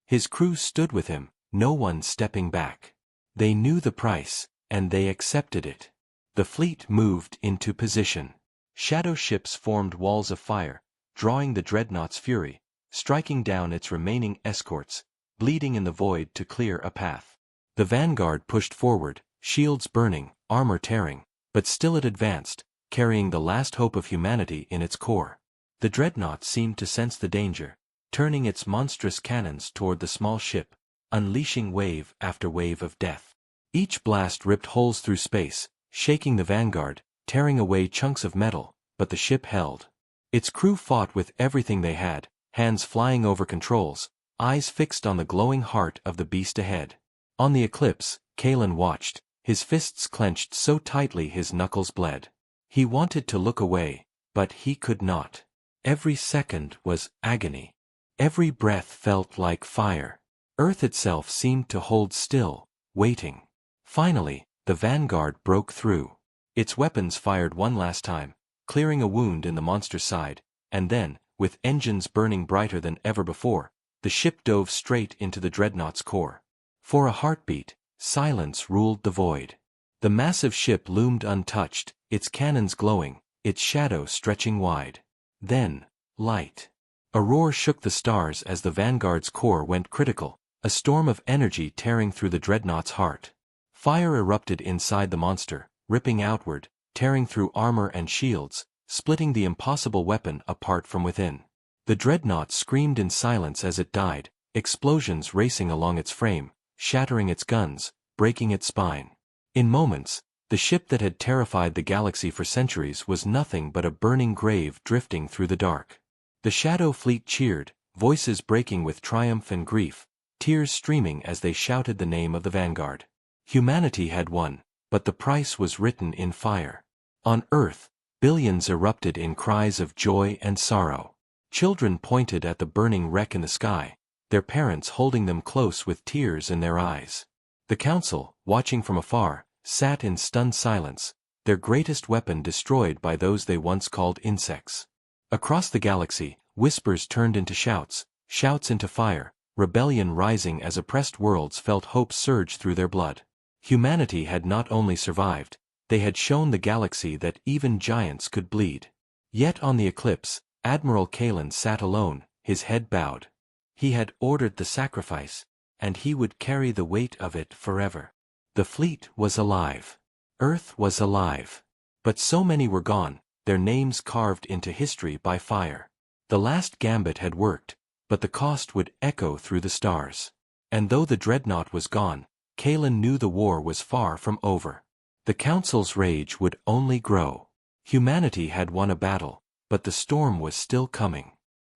His crew stood with him, no one stepping back. They knew the price, and they accepted it. The fleet moved into position. Shadow ships formed walls of fire, drawing the dreadnought's fury, striking down its remaining escorts, bleeding in the void to clear a path. The Vanguard pushed forward, shields burning, armor tearing, but still it advanced, carrying the last hope of humanity in its core. The dreadnought seemed to sense the danger, turning its monstrous cannons toward the small ship, unleashing wave after wave of death. Each blast ripped holes through space, shaking the Vanguard, tearing away chunks of metal, but the ship held. Its crew fought with everything they had, hands flying over controls, eyes fixed on the glowing heart of the beast ahead. On the Eclipse, Kalen watched, his fists clenched so tightly his knuckles bled. He wanted to look away, but he could not. Every second was agony. Every breath felt like fire. Earth itself seemed to hold still, waiting. Finally, the vanguard broke through. Its weapons fired one last time, clearing a wound in the monster's side, and then, with engines burning brighter than ever before, the ship dove straight into the dreadnought's core. For a heartbeat, silence ruled the void. The massive ship loomed untouched, its cannons glowing, its shadow stretching wide. Then, light. A roar shook the stars as the vanguard's core went critical, a storm of energy tearing through the dreadnought's heart. Fire erupted inside the monster, ripping outward, tearing through armor and shields, splitting the impossible weapon apart from within. The dreadnought screamed in silence as it died, explosions racing along its frame, shattering its guns, breaking its spine. In moments, the ship that had terrified the galaxy for centuries was nothing but a burning grave drifting through the dark. The Shadow Fleet cheered, voices breaking with triumph and grief, tears streaming as they shouted the name of the vanguard. Humanity had won, but the price was written in fire. On Earth, billions erupted in cries of joy and sorrow. Children pointed at the burning wreck in the sky, their parents holding them close with tears in their eyes. The Council, watching from afar, sat in stunned silence, their greatest weapon destroyed by those they once called insects. Across the galaxy, whispers turned into shouts, shouts into fire, rebellion rising as oppressed worlds felt hope surge through their blood. Humanity had not only survived, they had shown the galaxy that even giants could bleed. Yet on the eclipse, Admiral Kalen sat alone, his head bowed. He had ordered the sacrifice, and he would carry the weight of it forever. The fleet was alive. Earth was alive. But so many were gone, their names carved into history by fire. The last gambit had worked, but the cost would echo through the stars. And though the dreadnought was gone, Kalen knew the war was far from over. The Council's rage would only grow. Humanity had won a battle, but the storm was still coming.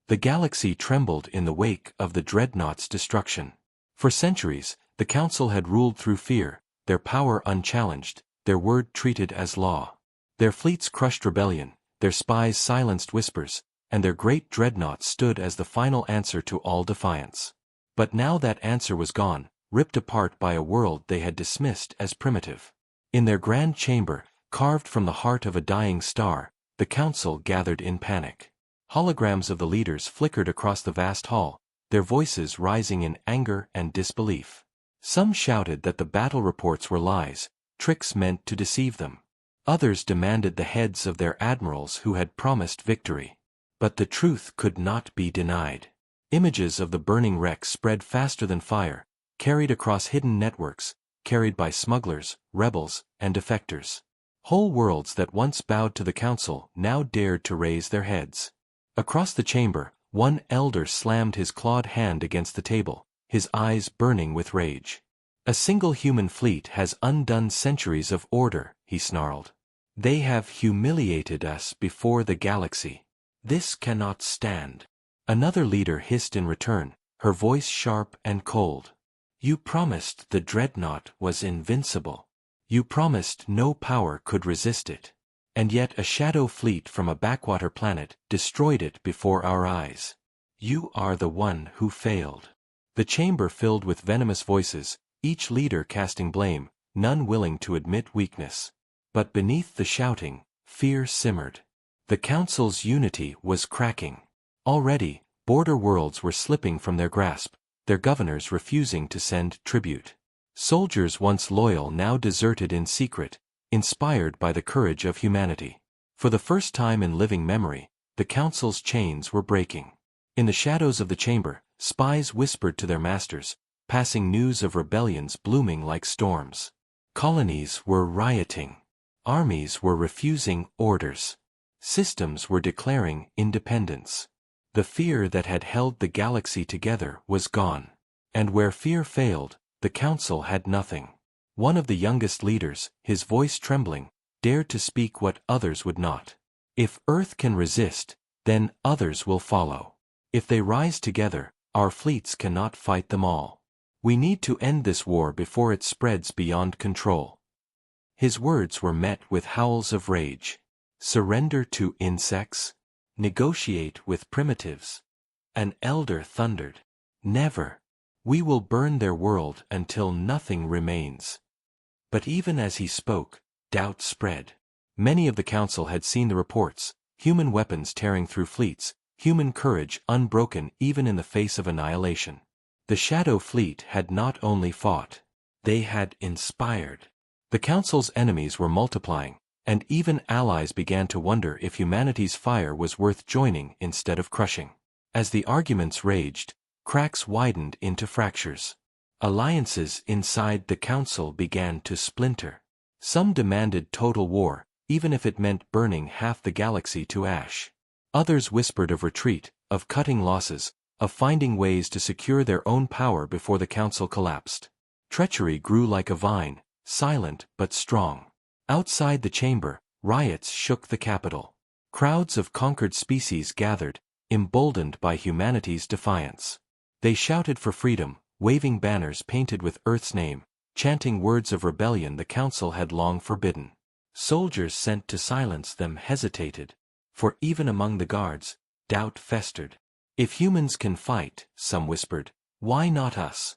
The galaxy trembled in the wake of the dreadnought's destruction. For centuries, the Council had ruled through fear, their power unchallenged, their word treated as law. Their fleets crushed rebellion, their spies silenced whispers, and their great dreadnought stood as the final answer to all defiance. But now that answer was gone, ripped apart by a world they had dismissed as primitive. In their grand chamber, carved from the heart of a dying star, the Council gathered in panic. Holograms of the leaders flickered across the vast hall, their voices rising in anger and disbelief. Some shouted that the battle reports were lies, tricks meant to deceive them. Others demanded the heads of their admirals who had promised victory. But the truth could not be denied. Images of the burning wreck spread faster than fire, carried across hidden networks, carried by smugglers, rebels, and defectors. Whole worlds that once bowed to the Council now dared to raise their heads. Across the chamber, one elder slammed his clawed hand against the table, his eyes burning with rage. "A single human fleet has undone centuries of order," he snarled. "They have humiliated us before the galaxy. This cannot stand." Another leader hissed in return, her voice sharp and cold. "You promised the dreadnought was invincible. You promised no power could resist it. And yet a shadow fleet from a backwater planet destroyed it before our eyes. You are the one who failed." The chamber filled with venomous voices, each leader casting blame, none willing to admit weakness. But beneath the shouting, fear simmered. The Council's unity was cracking. Already, border worlds were slipping from their grasp, their governors refusing to send tribute. Soldiers once loyal now deserted in secret, inspired by the courage of humanity. For the first time in living memory, the Council's chains were breaking. In the shadows of the chamber, spies whispered to their masters, passing news of rebellions blooming like storms. Colonies were rioting. Armies were refusing orders. Systems were declaring independence. The fear that had held the galaxy together was gone. And where fear failed, the Council had nothing. One of the youngest leaders, his voice trembling, dared to speak what others would not. "If Earth can resist, then others will follow. If they rise together, our fleets cannot fight them all. We need to end this war before it spreads beyond control." His words were met with howls of rage. Surrender to insects? Negotiate with primitives? An elder thundered. Never. We will burn their world until nothing remains. But even as he spoke, doubt spread. Many of the council had seen the reports, human weapons tearing through fleets, human courage unbroken even in the face of annihilation. The Shadow Fleet had not only fought, they had inspired. The council's enemies were multiplying, and even allies began to wonder if humanity's fire was worth joining instead of crushing. As the arguments raged, cracks widened into fractures. Alliances inside the council began to splinter. Some demanded total war, even if it meant burning half the galaxy to ash. Others whispered of retreat, of cutting losses, of finding ways to secure their own power before the council collapsed. Treachery grew like a vine, silent but strong. Outside the chamber, riots shook the capital. Crowds of conquered species gathered, emboldened by humanity's defiance. They shouted for freedom, waving banners painted with Earth's name, chanting words of rebellion the council had long forbidden. Soldiers sent to silence them hesitated, for even among the guards, doubt festered. If humans can fight, some whispered, why not us?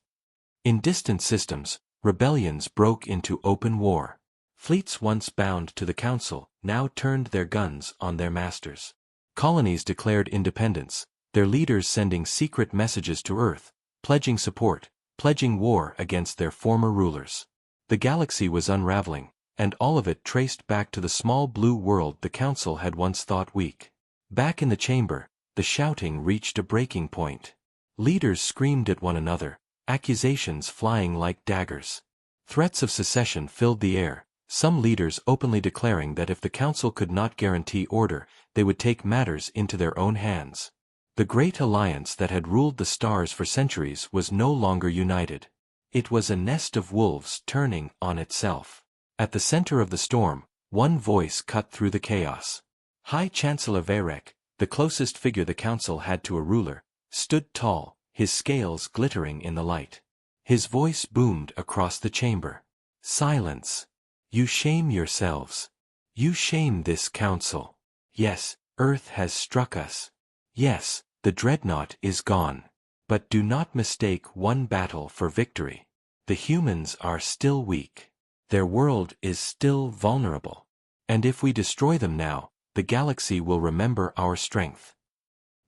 In distant systems, rebellions broke into open war. Fleets once bound to the council now turned their guns on their masters. Colonies declared independence, their leaders sending secret messages to Earth, pledging support, pledging war against their former rulers. The galaxy was unraveling, and all of it traced back to the small blue world the council had once thought weak. Back in the chamber, the shouting reached a breaking point. Leaders screamed at one another, accusations flying like daggers. Threats of secession filled the air, some leaders openly declaring that if the council could not guarantee order, they would take matters into their own hands. The great alliance that had ruled the stars for centuries was no longer united. It was a nest of wolves turning on itself. At the center of the storm, one voice cut through the chaos. High Chancellor Varek, the closest figure the council had to a ruler, stood tall, his scales glittering in the light. His voice boomed across the chamber. Silence. You shame yourselves. You shame this council. Yes, Earth has struck us. Yes, the dreadnought is gone. But do not mistake one battle for victory. The humans are still weak. Their world is still vulnerable. And if we destroy them now, the galaxy will remember our strength.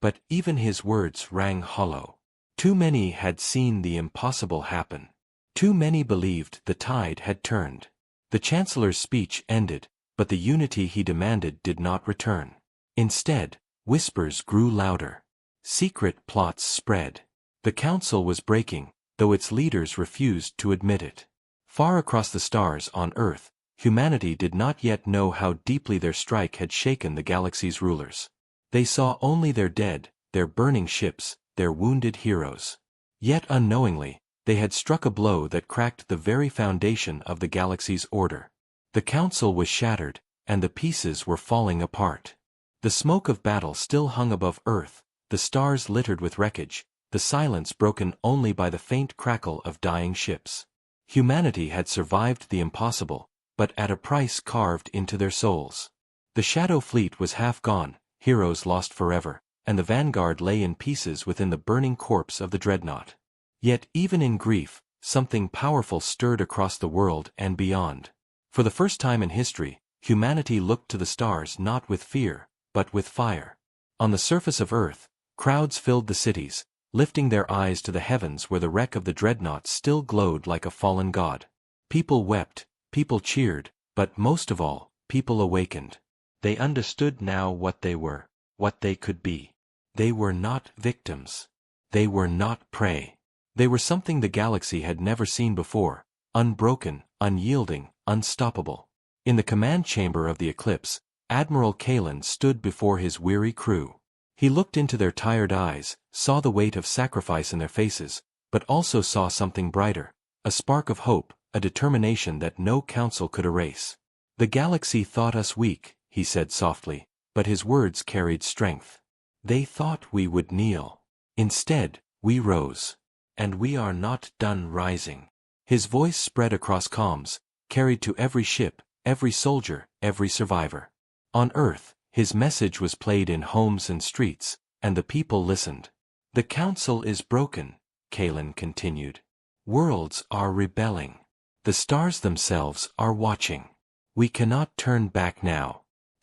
But even his words rang hollow. Too many had seen the impossible happen. Too many believed the tide had turned. The Chancellor's speech ended, but the unity he demanded did not return. Instead, whispers grew louder. Secret plots spread. The council was breaking, though its leaders refused to admit it. Far across the stars on Earth, humanity did not yet know how deeply their strike had shaken the galaxy's rulers. They saw only their dead, their burning ships, their wounded heroes. Yet unknowingly, they had struck a blow that cracked the very foundation of the galaxy's order. The council was shattered, and the pieces were falling apart. The smoke of battle still hung above Earth, the stars littered with wreckage, the silence broken only by the faint crackle of dying ships. Humanity had survived the impossible, but at a price carved into their souls. The Shadow Fleet was half gone, heroes lost forever, and the vanguard lay in pieces within the burning corpse of the dreadnought. Yet even in grief, something powerful stirred across the world and beyond. For the first time in history, humanity looked to the stars not with fear, but with fire. On the surface of Earth, crowds filled the cities, lifting their eyes to the heavens where the wreck of the dreadnought still glowed like a fallen god. People wept, people cheered, but most of all, people awakened. They understood now what they were, what they could be. They were not victims. They were not prey. They were something the galaxy had never seen before, unbroken, unyielding, unstoppable. In the command chamber of the Eclipse, Admiral Kalen stood before his weary crew. He looked into their tired eyes, saw the weight of sacrifice in their faces, but also saw something brighter, a spark of hope, a determination that no council could erase. The galaxy thought us weak, he said softly, but his words carried strength. They thought we would kneel. Instead, we rose. And we are not done rising. His voice spread across comms, carried to every ship, every soldier, every survivor. On Earth, his message was played in homes and streets, and the people listened. The council is broken, Kalen continued. Worlds are rebelling. The stars themselves are watching. We cannot turn back now.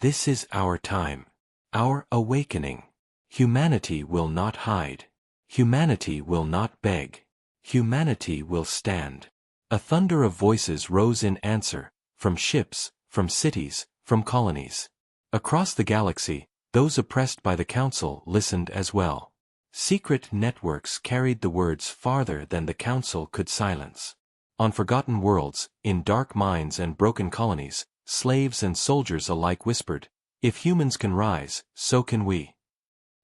This is our time. Our awakening. Humanity will not hide. Humanity will not beg. Humanity will stand. A thunder of voices rose in answer, from ships, from cities, from colonies. Across the galaxy, those oppressed by the Council listened as well. Secret networks carried the words farther than the Council could silence. On forgotten worlds, in dark mines and broken colonies, slaves and soldiers alike whispered, "If humans can rise, so can we."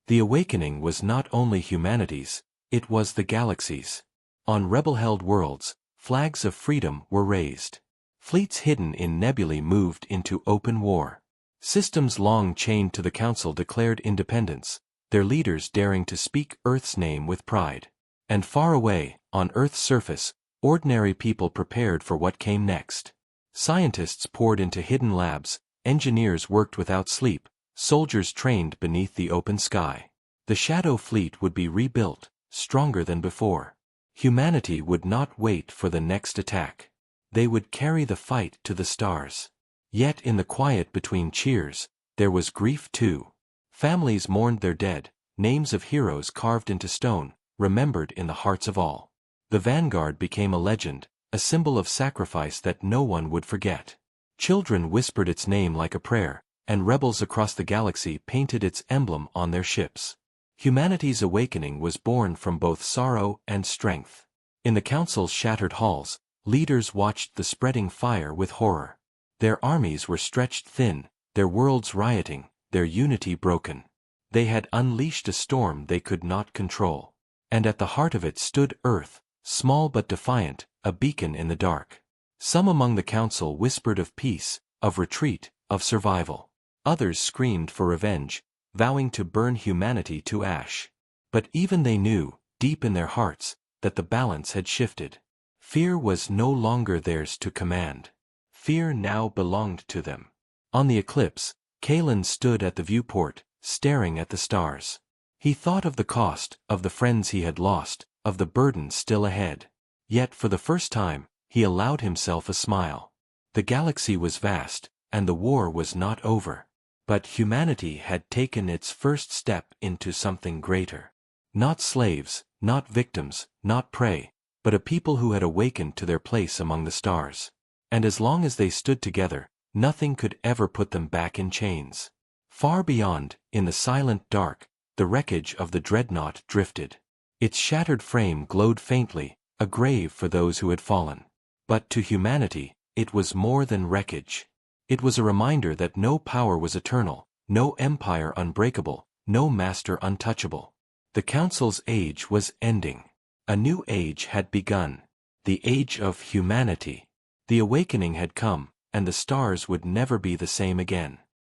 The awakening was not only humanity's, it was the galaxy's. On rebel-held worlds, flags of freedom were raised. Fleets hidden in nebulae moved into open war. Systems long chained to the Council declared independence, their leaders daring to speak Earth's name with pride. And far away, on Earth's surface, ordinary people prepared for what came next. Scientists poured into hidden labs, engineers worked without sleep, soldiers trained beneath the open sky. The Shadow Fleet would be rebuilt, stronger than before. Humanity would not wait for the next attack. They would carry the fight to the stars. Yet in the quiet between cheers, there was grief too. Families mourned their dead, names of heroes carved into stone, remembered in the hearts of all. The vanguard became a legend, a symbol of sacrifice that no one would forget. Children whispered its name like a prayer, and rebels across the galaxy painted its emblem on their ships. Humanity's awakening was born from both sorrow and strength. In the Council's shattered halls, leaders watched the spreading fire with horror. Their armies were stretched thin, their worlds rioting, their unity broken. They had unleashed a storm they could not control. And at the heart of it stood Earth, small but defiant, a beacon in the dark. Some among the Council whispered of peace, of retreat, of survival. Others screamed for revenge, vowing to burn humanity to ash. But even they knew, deep in their hearts, that the balance had shifted. Fear was no longer theirs to command. Fear now belonged to them. On the eclipse, Kalen stood at the viewport, staring at the stars. He thought of the cost, of the friends he had lost, of the burden still ahead. Yet for the first time, he allowed himself a smile. The galaxy was vast, and the war was not over. But humanity had taken its first step into something greater. Not slaves, not victims, not prey, but a people who had awakened to their place among the stars. And as long as they stood together, nothing could ever put them back in chains. Far beyond, in the silent dark, the wreckage of the dreadnought drifted. Its shattered frame glowed faintly, a grave for those who had fallen. But to humanity, it was more than wreckage. It was a reminder that no power was eternal, no empire unbreakable, no master untouchable. The Council's age was ending. A new age had begun. The age of humanity. The awakening had come, and the stars would never be the same again.